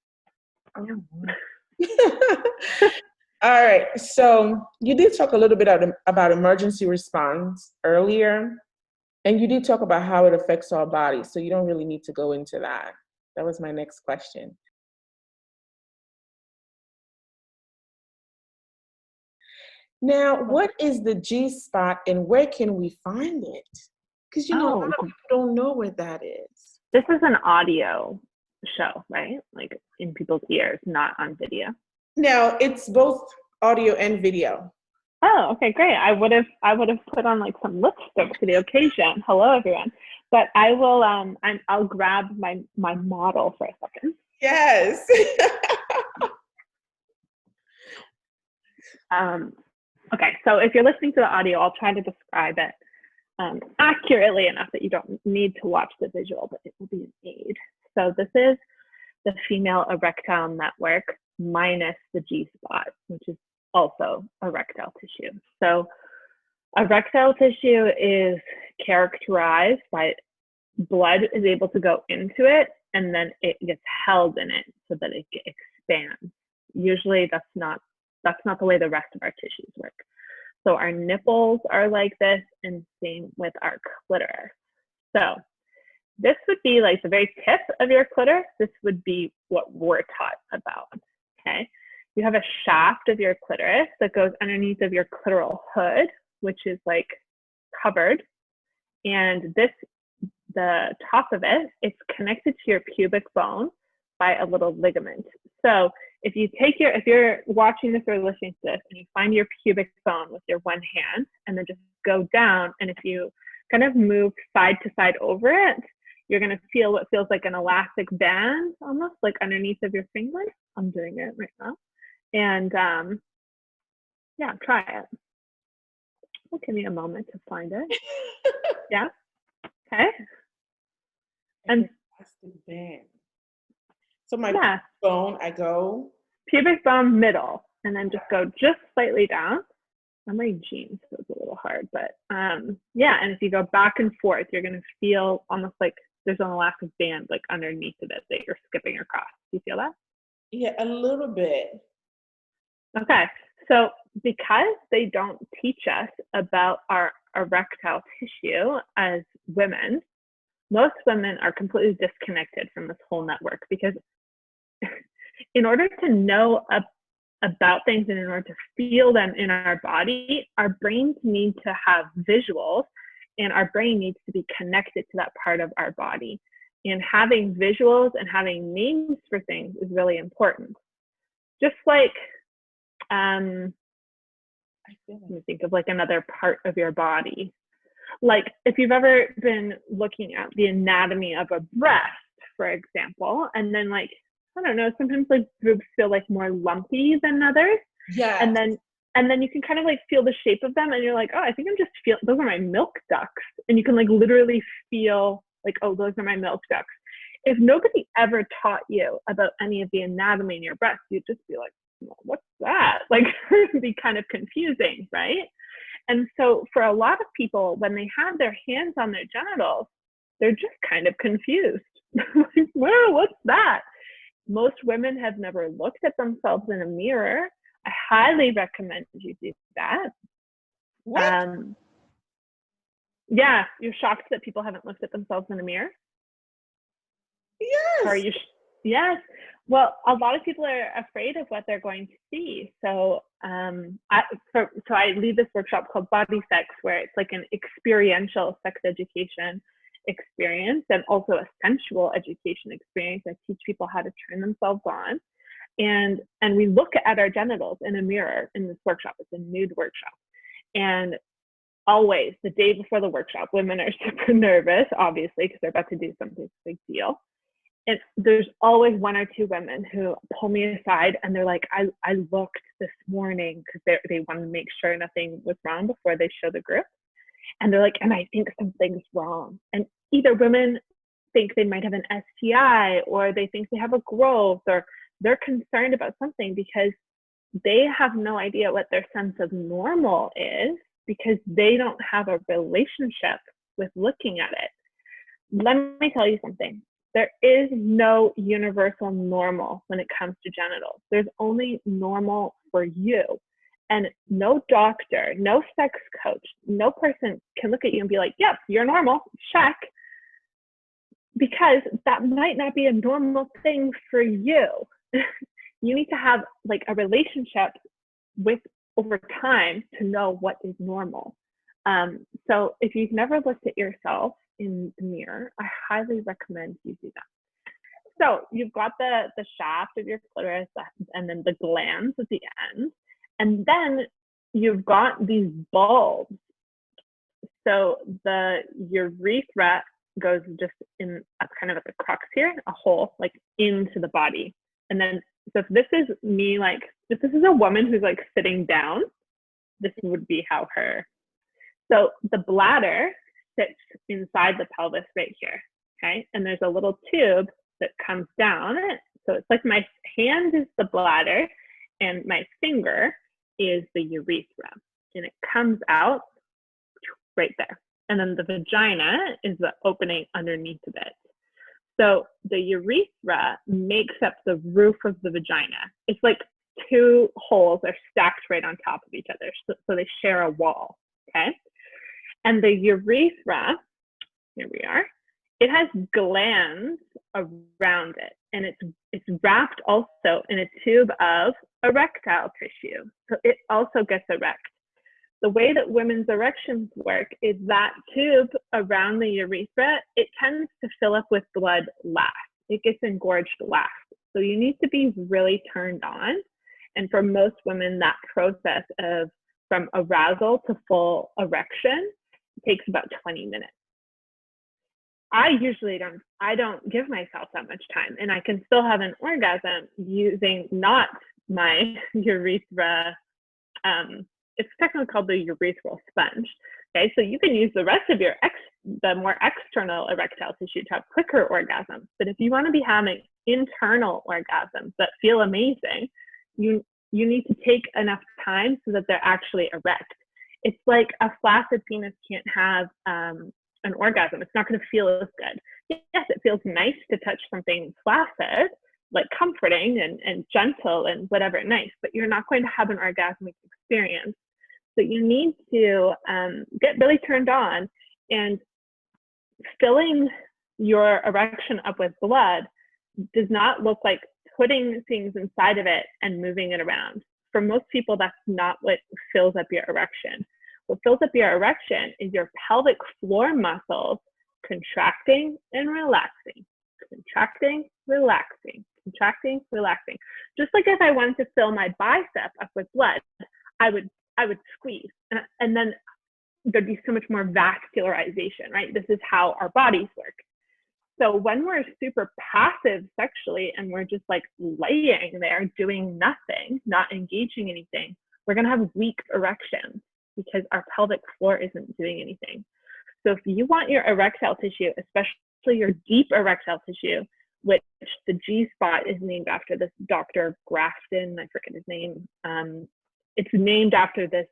[SPEAKER 1] All right. So you did talk a little bit about emergency response earlier, and you did talk about how it affects our bodies. So you don't really need to go into that. That was my next question. Now, what is the G spot and where can we find it? Because, a lot of people don't know where that is.
[SPEAKER 2] This is an audio show, right? Like in people's ears, not on video.
[SPEAKER 1] No, it's both audio and video.
[SPEAKER 2] Oh, okay, great. I would have put on like some lipstick for the occasion. Hello, everyone. But I will. I'll grab my model for a second.
[SPEAKER 1] Yes.
[SPEAKER 2] Okay, so if you're listening to the audio, I'll try to describe it accurately enough that you don't need to watch the visual, but it will be an aid. So this is the female erectile network minus the G spot, which is also erectile tissue. So erectile tissue is characterized by blood is able to go into it, and then it gets held in it so that it expands. Usually that's not the way the rest of our tissues work. So our nipples are like this, and same with our clitoris. So this would be like the very tip of your clitoris. This would be what we're taught about, okay? You have a shaft of your clitoris that goes underneath of your clitoral hood, which is like covered. And the top of it, it's connected to your pubic bone by a little ligament. So if you're watching this or listening to this and you find your pubic bone with your one hand and then just go down, and if you kind of move side to side over it, you're going to feel what feels like an elastic band almost like underneath of your finger. I'm doing it right now. And yeah, try it. It'll give me a moment to find it. Yeah. Okay. And
[SPEAKER 1] elastic band. So my bone, I go
[SPEAKER 2] pubic bone middle, and then just go just slightly down. I'm wearing jeans, so it's a little hard, but yeah. And if you go back and forth, you're gonna feel almost like there's an elastic band like underneath of it that you're skipping across. Do you feel that?
[SPEAKER 1] Yeah, a little bit.
[SPEAKER 2] Okay, so because they don't teach us about our erectile tissue as women, most women are completely disconnected from this whole network, because in order to know about things and in order to feel them in our body, our brains need to have visuals, and our brain needs to be connected to that part of our body. And having visuals and having names for things is really important. Just like, let me think of like another part of your body. Like if you've ever been looking at the anatomy of a breast, for example, and then like, I don't know, sometimes like boobs feel like more lumpy than others.
[SPEAKER 1] Yeah.
[SPEAKER 2] And then you can kind of like feel the shape of them, and you're like, oh, I think I'm just feeling, those are my milk ducts. And you can like literally feel like, oh, those are my milk ducts. If nobody ever taught you about any of the anatomy in your breast, you'd just be like, what's that? Like, it would be kind of confusing, right? And so for a lot of people, when they have their hands on their genitals, they're just kind of confused. Like, well, what's that? Most women have never looked at themselves in a mirror. I highly recommend you do that.
[SPEAKER 1] What?
[SPEAKER 2] Yeah, you're shocked that people haven't looked at themselves in a mirror? Or are
[SPEAKER 1] Yes.
[SPEAKER 2] you? Yes. Well, a lot of people are afraid of what they're going to see. So, I lead this workshop called Body Sex, where it's like an experiential sex education experience and also a sensual education experience. I teach people how to turn themselves on, and we look at our genitals in a mirror in this workshop. It's a nude workshop, and always the day before the workshop, women are super nervous, obviously, because they're about to do something big deal. And there's always one or two women who pull me aside and they're like, I looked this morning, because they want to make sure nothing was wrong before they show the group. And they're like, and I think something's wrong. And either women think they might have an STI, or they think they have a growth, or they're concerned about something because they have no idea what their sense of normal is, because they don't have a relationship with looking at it. Let me tell you something. There is no universal normal when it comes to genitals. There's only normal for you. And no doctor, no sex coach, no person can look at you and be like, yep, you're normal, check. Because that might not be a normal thing for you. You need to have like a relationship with over time to know what is normal. So if you've never looked at yourself in the mirror, I highly recommend you do that. So you've got the shaft of your clitoris and then the glands at the end. And then you've got these bulbs. So the urethra goes just in kind of at the crux here, a hole like into the body. And then, so if this is me, like if this is a woman who's like sitting down, this would be how her. So the bladder sits inside the pelvis right here, okay? And there's a little tube that comes down. So it's like my hand is the bladder and my finger is the urethra. And it comes out right there. And then the vagina is the opening underneath of it. So the urethra makes up the roof of the vagina. It's like two holes are stacked right on top of each other. So they share a wall, okay? And the urethra, here we are, it has glands around it. And it's wrapped also in a tube of erectile tissue. So it also gets erect. The way that women's erections work is that tube around the urethra, it tends to fill up with blood last. It gets engorged last. So you need to be really turned on. And for most women, that process of from arousal to full erection takes about 20 minutes. I usually don't give myself that much time, and I can still have an orgasm using not my urethra. It's technically called the urethral sponge. Okay, so you can use the rest of the more external erectile tissue to have quicker orgasms. But if you want to be having internal orgasms that feel amazing, you need to take enough time so that they're actually erect. It's like a flaccid penis can't have an orgasm. It's not going to feel as good. Yes, it feels nice to touch something flaccid, like comforting and gentle and whatever, nice, but you're not going to have an orgasmic experience. So you need to get really turned on, and filling your erection up with blood does not look like putting things inside of it and moving it around. For most people, that's not what fills up your erection. What fills up your erection is your pelvic floor muscles contracting and relaxing, contracting, relaxing, contracting, relaxing. Just like if I wanted to fill my bicep up with blood, I would squeeze, and then there'd be so much more vascularization, right? This is how our bodies work. So when we're super passive sexually and we're just like laying there doing nothing, not engaging anything, we're going to have weak erections because our pelvic floor isn't doing anything. So if you want your erectile tissue, especially your deep erectile tissue, which the G spot is named after this Dr. Grafton, I forget his name. It's named after this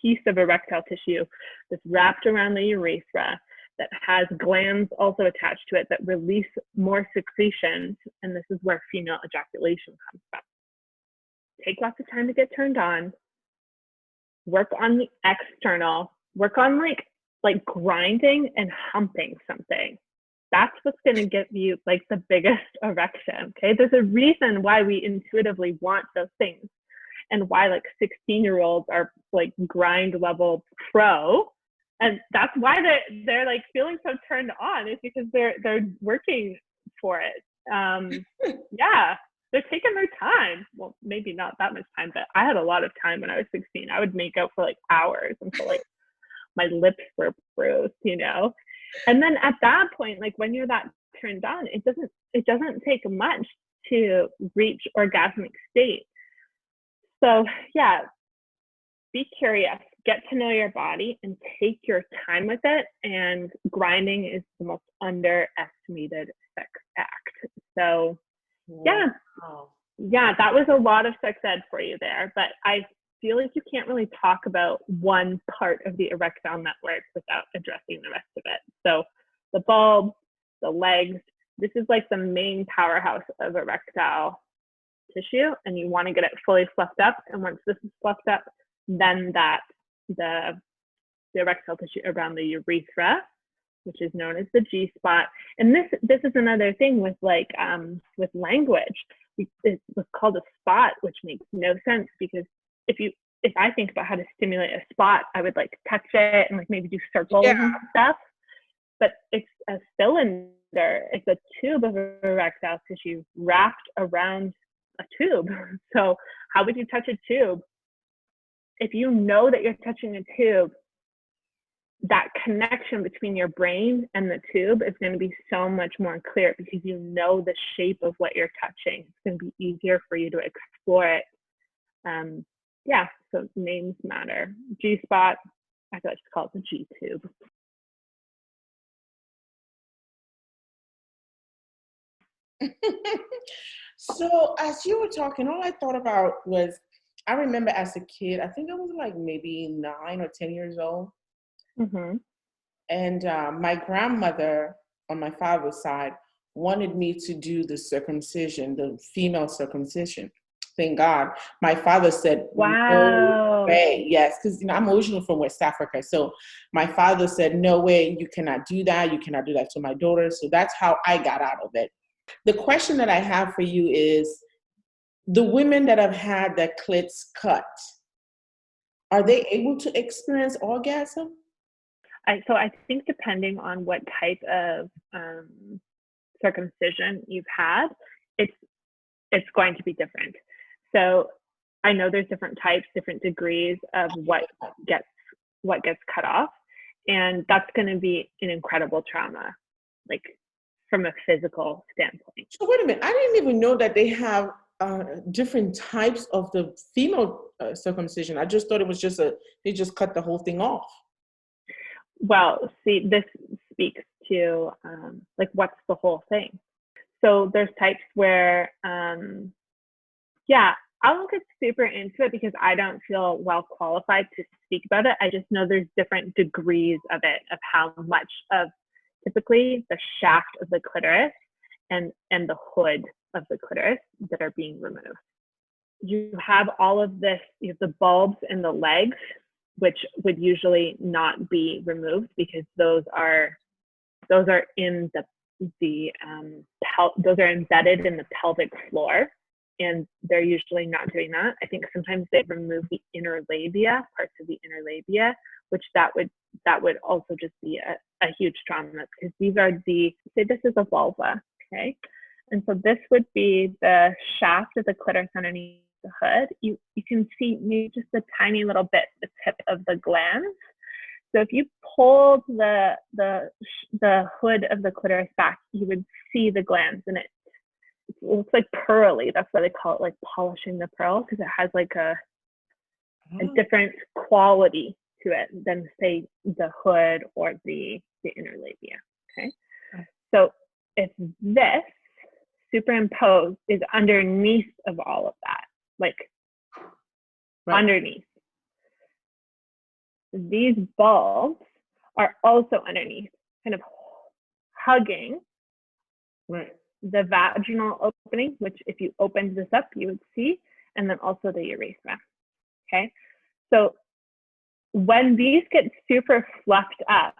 [SPEAKER 2] piece of erectile tissue that's wrapped around the urethra that has glands also attached to it that release more secretions, and this is where female ejaculation comes from. Take lots of time to get turned on, work on the external, work on like grinding and humping something. That's what's going to give you like the biggest erection. Okay, there's a reason why we intuitively want those things, and why like 16-year-olds are like grind level pro, and that's why they're like feeling so turned on, is because they're working for it. Yeah, they're taking their time. Well, maybe not that much time, but I had a lot of time when I was 16. I would make out for like hours until like my lips were bruised, you know. And then at that point, like when you're that turned on, it doesn't take much to reach orgasmic state. So yeah, be curious, get to know your body and take your time with it. And grinding is the most underestimated sex act. So yeah, that was a lot of sex ed for you there, but I feel like you can't really talk about one part of the erectile network without addressing the rest of it. So the bulb, the legs, this is like the main powerhouse of erectile tissue, and you want to get it fully fluffed up. And once this is fluffed up, then the erectile tissue around the urethra, which is known as the G spot. And this is another thing with like with language. It's called a spot, which makes no sense, because if I think about how to stimulate a spot, I would like touch it and like maybe do circles and stuff. But it's a cylinder. It's a tube of erectile tissue wrapped around a tube. So how would you touch a tube? If you know that you're touching a tube, that connection between your brain and the tube is going to be so much more clear, because you know the shape of what you're touching. It's going to be easier for you to explore it. Yeah, so names matter. G spot, I thought just call it the G tube.
[SPEAKER 1] So as you were talking, all I thought about was, I remember as a kid, I think I was like maybe 9 or 10 years old.
[SPEAKER 2] Mm-hmm.
[SPEAKER 1] And my grandmother on my father's side wanted me to do the circumcision, the female circumcision. Thank God. My father said,
[SPEAKER 2] wow.
[SPEAKER 1] No way. Yes, because I'm originally from West Africa. So my father said, no way, you cannot do that. You cannot do that to my daughter. So that's how I got out of it. The question that I have for you is, the women that have had their clits cut, are they able to experience orgasm?
[SPEAKER 2] So I think depending on what type of circumcision you've had, it's going to be different. So I know there's different types, different degrees of what gets cut off, and that's going to be an incredible trauma, like from a physical standpoint.
[SPEAKER 1] So wait a minute, I didn't even know that they have different types of the female circumcision. I just thought it was just they just cut the whole thing off.
[SPEAKER 2] Well, see, this speaks to like what's the whole thing. So there's types where, I won't get super into it because I don't feel well qualified to speak about it. I just know there's different degrees of it, of how much of typically the shaft of the clitoris and the hood of the clitoris that are being removed. You have all of this, you have the bulbs and the legs, which would usually not be removed because those are in those are embedded in the pelvic floor, and they're usually not doing that. I think sometimes they remove the inner labia, parts of the inner labia, which that would also just be a huge trauma, because these are say this is a vulva, okay? And so this would be the shaft of the clitoris underneath the hood. You can see maybe just a tiny little bit, the tip of the glands. So if you pulled the hood of the clitoris back, you would see the glands, and it looks like pearly. That's why they call it like polishing the pearl, because it has like a different quality to it than say the hood or the inner labia. Okay, so if this superimposed is underneath of all of that, like underneath. These bulbs are also underneath, kind of hugging the vaginal opening, which if you opened this up, you would see, and then also the urethra. Okay, so when these get super fluffed up,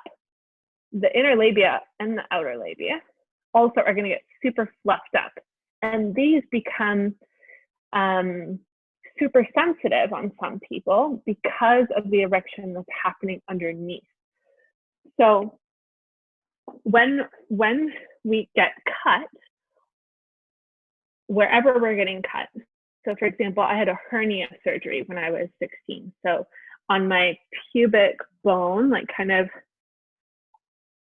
[SPEAKER 2] the inner labia and the outer labia also are going to get super fluffed up, and these become super sensitive on some people because of the erection that's happening underneath. So when we get cut, wherever we're getting cut, so for example, I had a hernia surgery when I was 16. So on my pubic bone, like kind of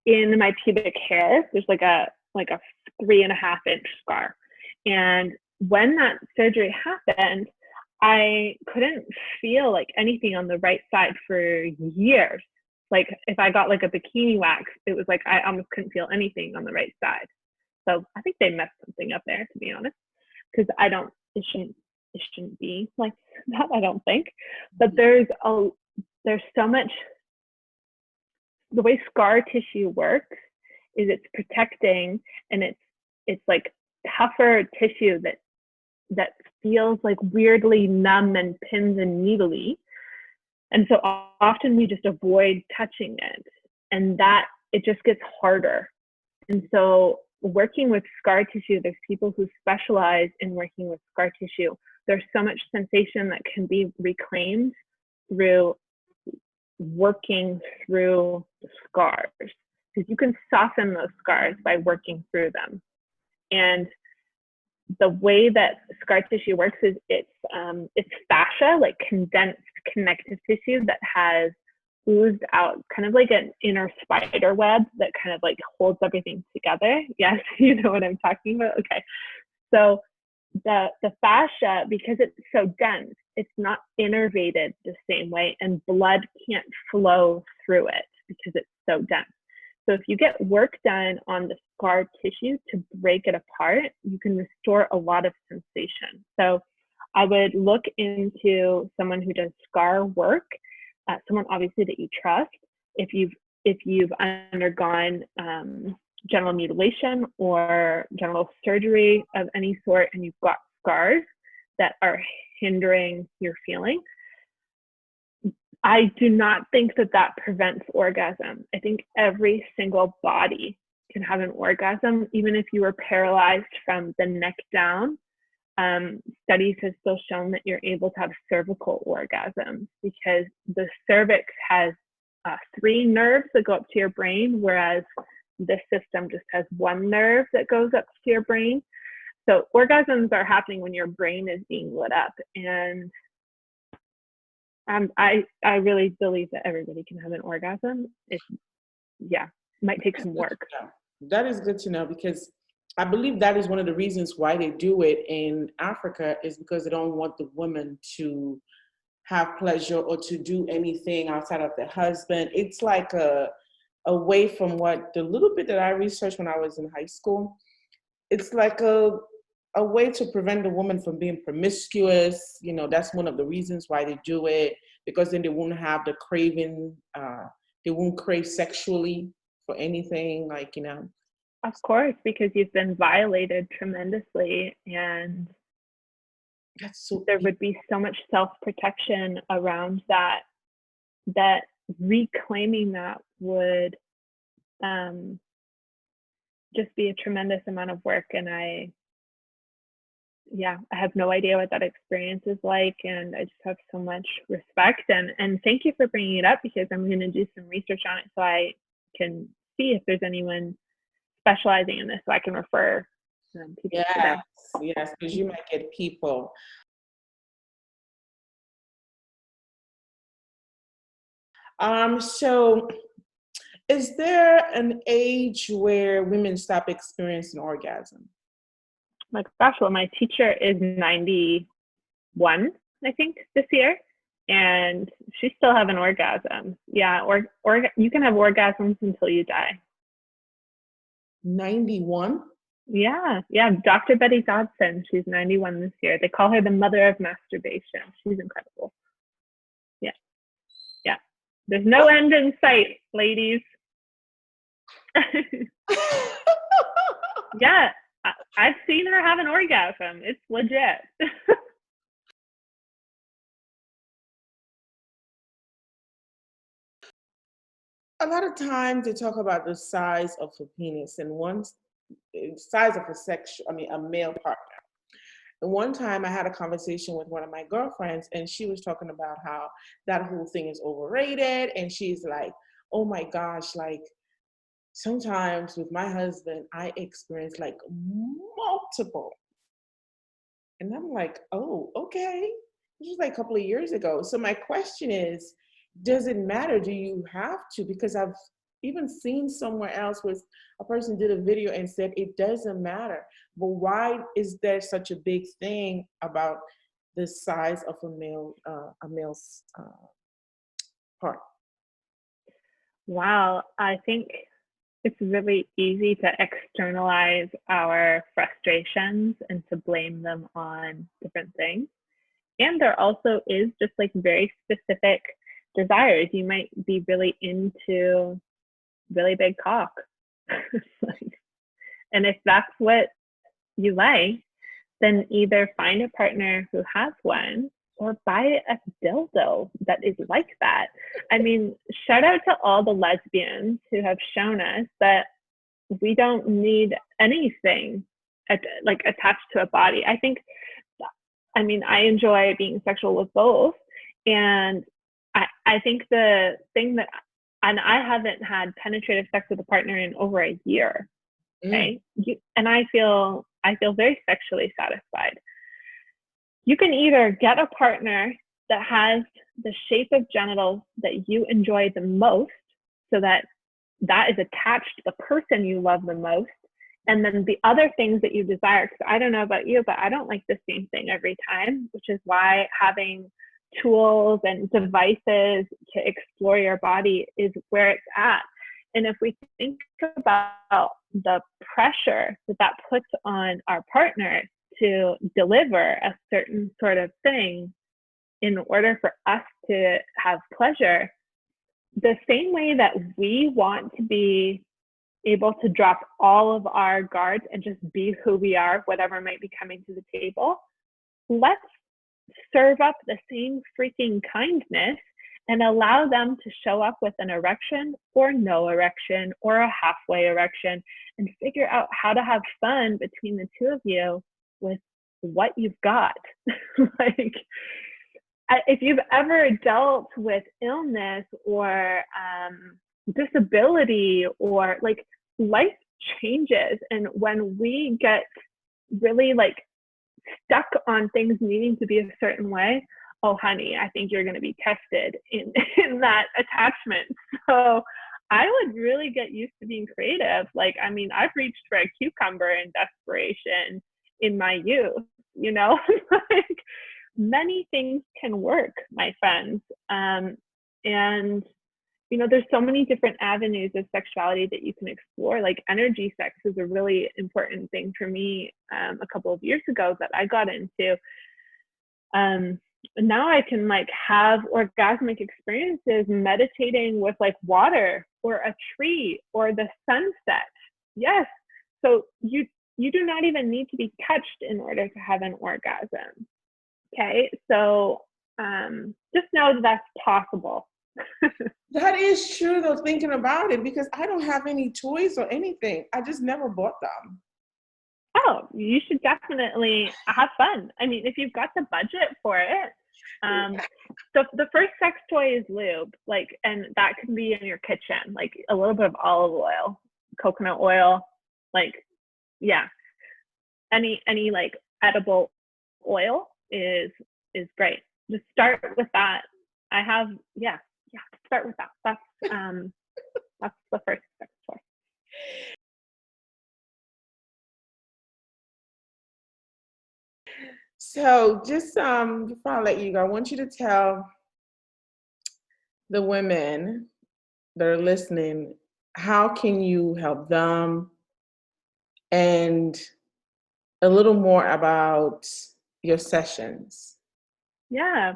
[SPEAKER 2] in my pubic hair, there's like a 3.5-inch scar. And when that surgery happened, I couldn't feel like anything on the right side for years. Like if I got like a bikini wax, it was like I almost couldn't feel anything on the right side. So I think they messed something up there, to be honest, because it shouldn't be like that, I don't think. But there's so much. The way scar tissue works is it's protecting, and it's like tougher tissue that feels like weirdly numb and pins and needly. And so often we just avoid touching it, and that it just gets harder. And so working with scar tissue, there's people who specialize in working with scar tissue. There's so much sensation that can be reclaimed through working through the scars, because you can soften those scars by working through them. And the way that scar tissue works is it's fascia, like condensed connective tissue that has oozed out, kind of like an inner spider web that kind of like holds everything together. Yes, you know what I'm talking about? Okay. So the fascia, because it's so dense, it's not innervated the same way, and blood can't flow through it because it's so dense. So if you get work done on the scar tissue to break it apart, you can restore a lot of sensation. So I would look into someone who does scar work, someone obviously that you trust. If you've undergone genital mutilation or genital surgery of any sort, and you've got scars that are hindering your feeling, I do not think that prevents orgasm. I think every single body can have an orgasm, even if you were paralyzed from the neck down. Studies have still shown that you're able to have cervical orgasms, because the cervix has 3 nerves that go up to your brain, whereas this system just has 1 nerve that goes up to your brain. So orgasms are happening when your brain is being lit up. And I really believe that everybody can have an orgasm. It might take some work.
[SPEAKER 1] That is good to know, because I believe that is one of the reasons why they do it in Africa, is because they don't want the woman to have pleasure or to do anything outside of their husband. It's like away from what the little bit that I researched when I was in high school. It's like a way to prevent the woman from being promiscuous. You know, that's one of the reasons why they do it, because then they won't have the craving. They won't crave sexually for anything, like, you know.
[SPEAKER 2] Of course, because you've been violated tremendously, and there would be so much self-protection around that reclaiming that would just be a tremendous amount of work. And I have no idea what that experience is like, and I just have so much respect, and thank you for bringing it up, because I'm going to do some research on it so I can see if there's anyone specializing in this, so I can refer people to them.
[SPEAKER 1] Yes, because you might get people. So is there an age where women stop experiencing orgasm?
[SPEAKER 2] My gosh, well, my teacher is 91, I think, this year, and she's still having orgasms. Yeah, or you can have orgasms until you die.
[SPEAKER 1] 91?
[SPEAKER 2] Yeah, yeah. Dr. Betty Dodson, she's 91 this year. They call her the mother of masturbation. She's incredible. Yeah, yeah. There's no end in sight, ladies. Yeah, I've seen her have an orgasm. It's legit.
[SPEAKER 1] A lot of times they talk about the size of a penis and one size of a male partner. And one time I had a conversation with one of my girlfriends and she was talking about how that whole thing is overrated. And she's like, oh my gosh, like sometimes with my husband, I experience like multiple. And I'm like, oh, okay. This was like a couple of years ago. So my question is, does it matter? Do you have to? Because I've even seen somewhere else where a person did a video and said it doesn't matter. But why is there such a big thing about the size of a male's part?
[SPEAKER 2] Wow, I think it's really easy to externalize our frustrations and to blame them on different things. And there also is just like very specific desires. You might be really into really big cock. And if that's what you like, then either find a partner who has one or buy a dildo that is like that. I mean, shout out to all the lesbians who have shown us that we don't need anything like attached to a body. I mean, I enjoy being sexual with both. And I think the thing that, and I haven't had penetrative sex with a partner in over a year. Okay. And I feel very sexually satisfied. You can either get a partner that has the shape of genitals that you enjoy the most, so that is attached to the person you love the most, and then the other things that you desire. Because I don't know about you, but I don't like the same thing every time, which is why having tools and devices to explore your body is where it's at. And if we think about the pressure that puts on our partner to deliver a certain sort of thing in order for us to have pleasure, the same way that we want to be able to drop all of our guards and just be who we are, whatever might be coming to the table, let's serve up the same freaking kindness and allow them to show up with an erection or no erection or a halfway erection, and figure out how to have fun between the two of you with what you've got. Like, if you've ever dealt with illness or disability, or like, life changes, and when we get really like stuck on things needing to be a certain way, oh honey, I think you're going to be tested in that attachment. So I would really get used to being creative. Like, I mean, I've reached for a cucumber in desperation in my youth, you know. Like, many things can work, my friends. And you know, there's so many different avenues of sexuality that you can explore. Like, energy sex is a really important thing for me a couple of years ago that I got into. Now I can like have orgasmic experiences meditating with like water or a tree or the sunset. Yes. So you do not even need to be touched in order to have an orgasm. Okay. So just know that that's possible.
[SPEAKER 1] That is true though, thinking about it, because I don't have any toys or anything. I just never bought them.
[SPEAKER 2] Oh, you should definitely have fun. I mean, if you've got the budget for it, the first sex toy is lube, like, and that can be in your kitchen, like a little bit of olive oil, coconut oil, like, yeah, any like edible oil is great. Just start with that. I have, yeah, start with that. That's the first sex toy.
[SPEAKER 1] So just before I let you go, I want you to tell the women that are listening, how can you help them and a little more about your sessions.
[SPEAKER 2] Yeah.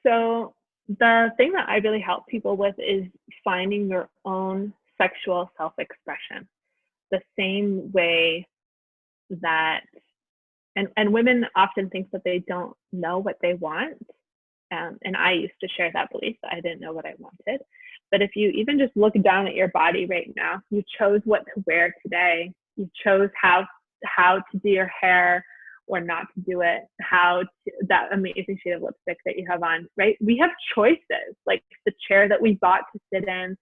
[SPEAKER 2] So the thing that I really help people with is finding your own sexual self-expression. The same way that, and women often think that they don't know what they want. And I used to share that belief that I didn't know what I wanted. But if you even just look down at your body right now, you chose what to wear today. You chose how to do your hair or not to do it, that amazing shade of lipstick that you have on, right? We have choices, like the chair that we bought to sit in,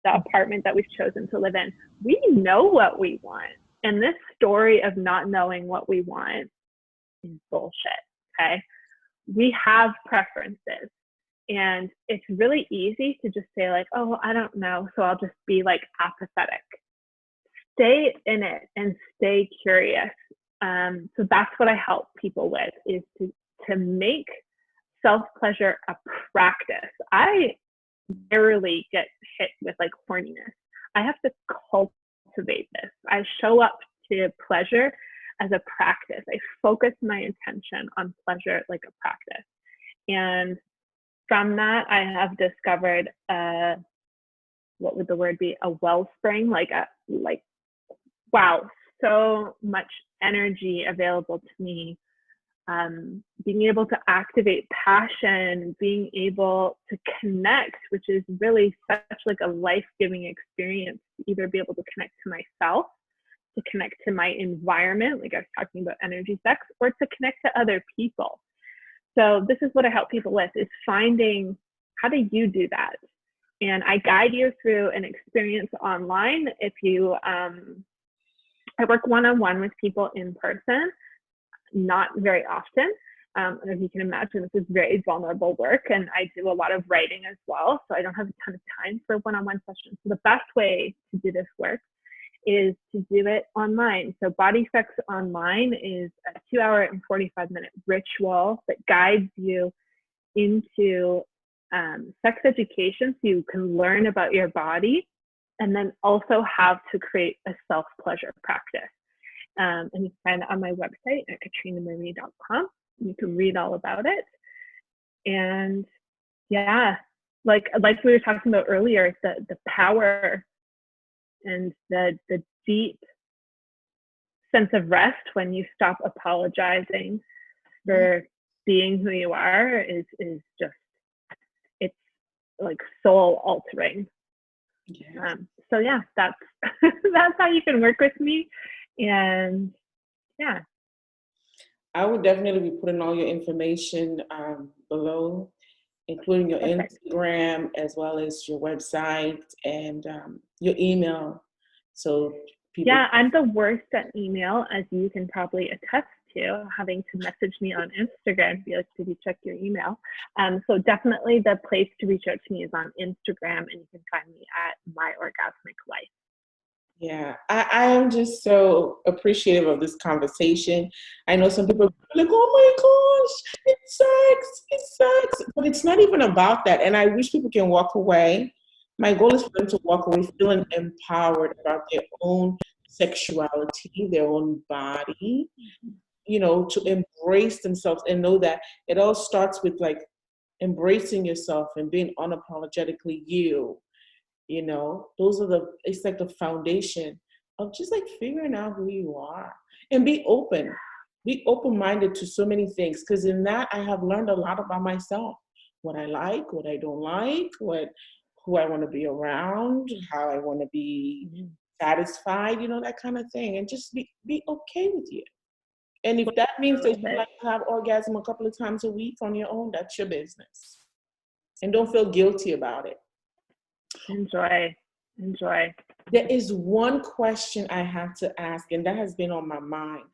[SPEAKER 2] the apartment that we've chosen to live in. We know what we want. And this story of not knowing what we want is bullshit, okay? We have preferences. And it's really easy to just say like, oh, I don't know, so I'll just be like apathetic. Stay in it and stay curious. So that's what I help people with, is to make self-pleasure a practice. I rarely get hit with like horniness. I have to cultivate this. I show up to pleasure as a practice. I focus my intention on pleasure like a practice. And from that, I have discovered what would the word be? A wellspring, like wow, so much energy available to me. Being able to activate passion, being able to connect, which is really such like a life-giving experience, to either be able to connect to myself, to connect to my environment, like I was talking about energy sex, or to connect to other people. So this is what I help people with, is finding, how do you do that? And I guide you through an experience online. If you, I work one-on-one with people in person, not very often. As you can imagine, this is very vulnerable work, and I do a lot of writing as well, so I don't have a ton of time for one-on-one sessions. So the best way to do this work is to do it online. So Body Sex Online is a 2-hour and 45-minute ritual that guides you into sex education, so you can learn about your body, and then also how to create a self-pleasure practice. And you can find it on my website at katrinamarie.com. You can read all about it. And yeah, like we were talking about earlier, the power and the deep sense of rest when you stop apologizing for being who you are is just, it's like soul altering.
[SPEAKER 1] Yes.
[SPEAKER 2] So yeah, that's that's how you can work with me. And yeah,
[SPEAKER 1] I would definitely be putting all your information below, including your
[SPEAKER 2] perfect.
[SPEAKER 1] Instagram as well as your website and your email. So people.
[SPEAKER 2] Yeah, I'm the worst at email, as you can probably attest to, having to message me on Instagram and be like, did you check your email? So definitely the place to reach out to me is on Instagram, and you can find me at My Orgasmic Life.
[SPEAKER 1] Yeah, I am just so appreciative of this conversation. I know some people are like, oh my gosh, it sucks, but it's not even about that. And I wish people can walk away. My goal is for them to walk away feeling empowered about their own sexuality, their own body, to embrace themselves and know that it all starts with like embracing yourself and being unapologetically you. It's like the foundation of just like figuring out who you are, and be open-minded to so many things. Because in that, I have learned a lot about myself, what I like, what I don't like, who I want to be around, how I want to be satisfied, that kind of thing. And just be okay with you. And if that means that you like to have orgasm a couple of times a week on your own, that's your business. And don't feel guilty about it.
[SPEAKER 2] Enjoy.
[SPEAKER 1] There is one question I have to ask, and that has been on my mind.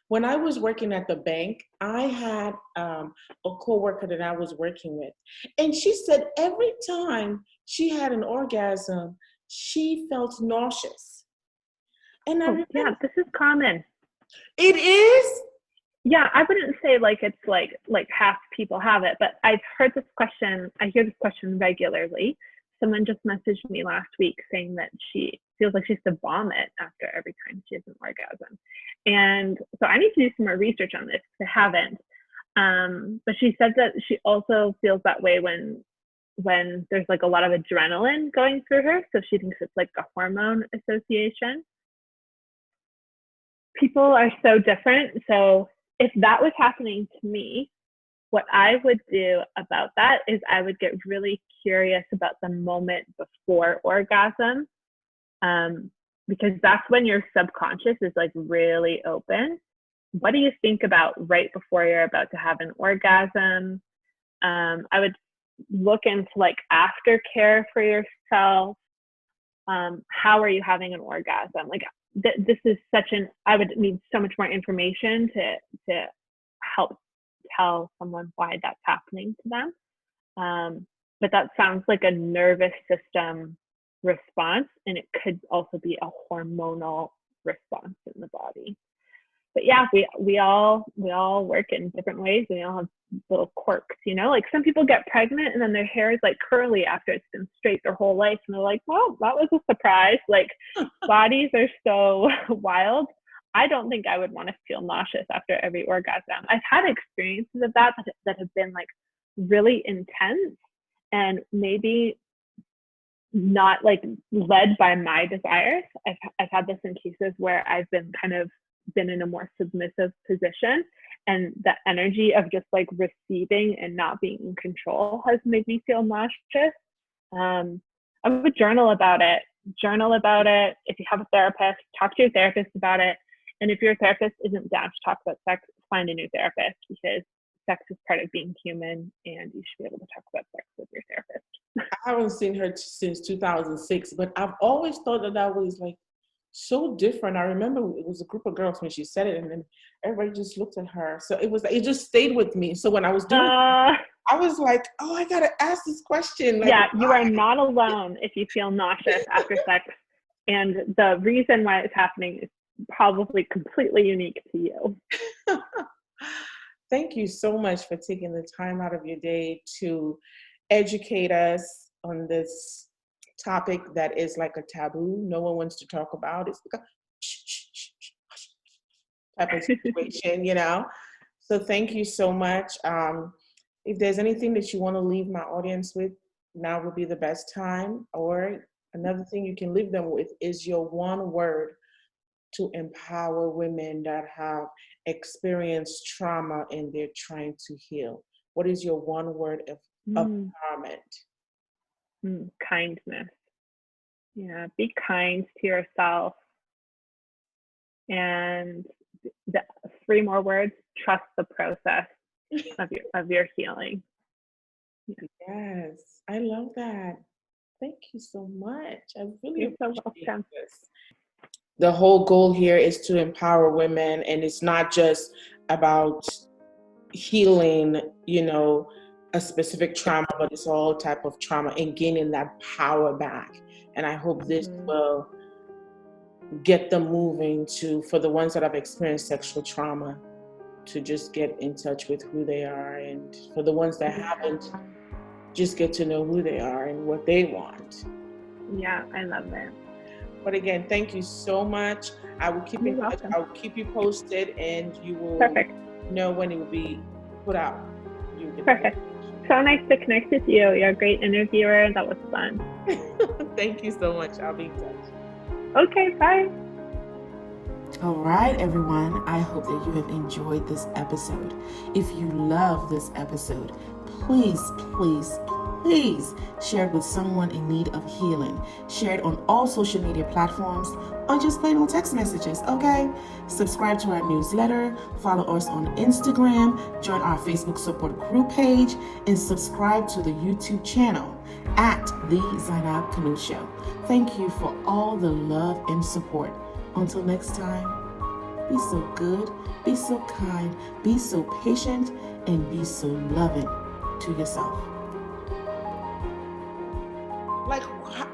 [SPEAKER 1] When I was working at the bank, I had a coworker that I was working with, and she said every time she had an orgasm, she felt nauseous. And
[SPEAKER 2] yeah, this is common.
[SPEAKER 1] It is?
[SPEAKER 2] Yeah, I wouldn't say like it's like half people have it, but I've heard this question. I hear this question regularly. Someone just messaged me last week saying that she feels like she has to vomit after every time she has an orgasm. And so I need to do some more research on this because I haven't. But she said that she also feels that way when there's like a lot of adrenaline going through her. So she thinks it's like a hormone association. People are so different. So if that was happening to me, what I would do about that is I would get really curious about the moment before orgasm, because that's when your subconscious is like really open. What do you think about right before you're about to have an orgasm? I would look into like aftercare for yourself. How are you having an orgasm? Like this is I would need so much more information to help tell someone why that's happening to them. But that sounds like a nervous system response, and it could also be a hormonal response in the body. But yeah, we all work in different ways. We all have little quirks, you know, like some people get pregnant and then their hair is like curly after it's been straight their whole life, and they're like, well, that was a surprise. Like bodies are so wild. I don't think I would want to feel nauseous after every orgasm. I've had experiences of that have been like really intense and maybe not like led by my desires. I've had this in cases where I've been in a more submissive position, and the energy of just like receiving and not being in control has made me feel nauseous. I would journal about it. If you have a therapist, talk to your therapist about it. And if your therapist isn't down to talk about sex, find a new therapist, because sex is part of being human and you should be able to talk about sex with your therapist.
[SPEAKER 1] I haven't seen her since 2006, but I've always thought that was like so different. I remember it was a group of girls when she said it, and then everybody just looked at her. So it just stayed with me. So when I was doing it, I was like, oh, I got to ask this question. Like,
[SPEAKER 2] yeah, you are not alone if you feel nauseous after sex. And the reason why it's happening is probably completely unique to you.
[SPEAKER 1] Thank you so much for taking the time out of your day to educate us on this topic that is like a taboo. No one wants to talk about. It's like a type of situation, you know? So thank you so much. If there's anything that you want to leave my audience with, now would be the best time. Or another thing you can leave them with is your one word to empower women that have experienced trauma and they're trying to heal. What is your one word of empowerment?
[SPEAKER 2] Kindness. Yeah, be kind to yourself. And the 3 more words: trust the process of your healing.
[SPEAKER 1] Yes, I love that. Thank you so much. I really
[SPEAKER 2] You're so
[SPEAKER 1] appreciate
[SPEAKER 2] welcome.
[SPEAKER 1] this. The whole goal here is to empower women, and it's not just about healing, you know, a specific trauma, but it's all type of trauma and gaining that power back. And I hope this will get them moving for the ones that have experienced sexual trauma, to just get in touch with who they are, and for the ones that haven't, just get to know who they are and what they want.
[SPEAKER 2] Yeah, I love it.
[SPEAKER 1] But again, thank you so much. I will keep in touch. I will keep you posted, and you will know when it will be put out.
[SPEAKER 2] Perfect. So nice to connect with you. You're a great interviewer. That was fun.
[SPEAKER 1] Thank you so much. I'll be in touch.
[SPEAKER 2] Okay, bye.
[SPEAKER 3] All right, everyone. I hope that you have enjoyed this episode. If you love this episode, please share it with someone in need of healing. Share it on all social media platforms, or just plain old text messages, okay? Subscribe to our newsletter, follow us on Instagram, join our Facebook support group page, and subscribe to the YouTube channel at The Zainab Kanu Show. Thank you for all the love and support. Until next time, be so good, be so kind, be so patient, and be so loving to yourself.
[SPEAKER 1] Like,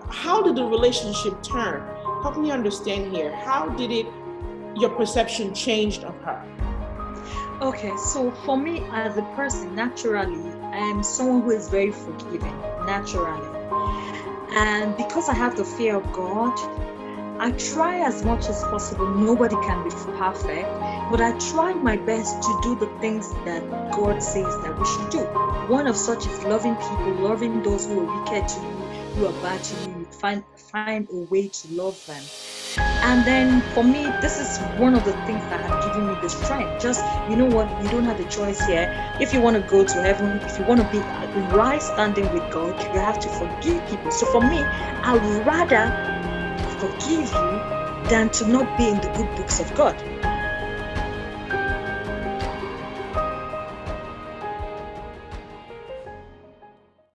[SPEAKER 1] how did the relationship turn? Help me understand here. How did your perception changed of her?
[SPEAKER 4] Okay, so for me as a person, naturally, I am someone who is very forgiving, naturally. And because I have the fear of God, I try as much as possible. Nobody can be perfect, but I try my best to do the things that God says that we should do. One of such is loving people, loving those who are wicked to you, who are bad to you. Find a way to love them. And then for me, this is one of the things that have given me the strength. Just, you know what, you don't have a choice here. If you want to go to heaven, if you want to be in right standing with God, you have to forgive people. So for me, I would rather forgive you than to not be in the good books of God.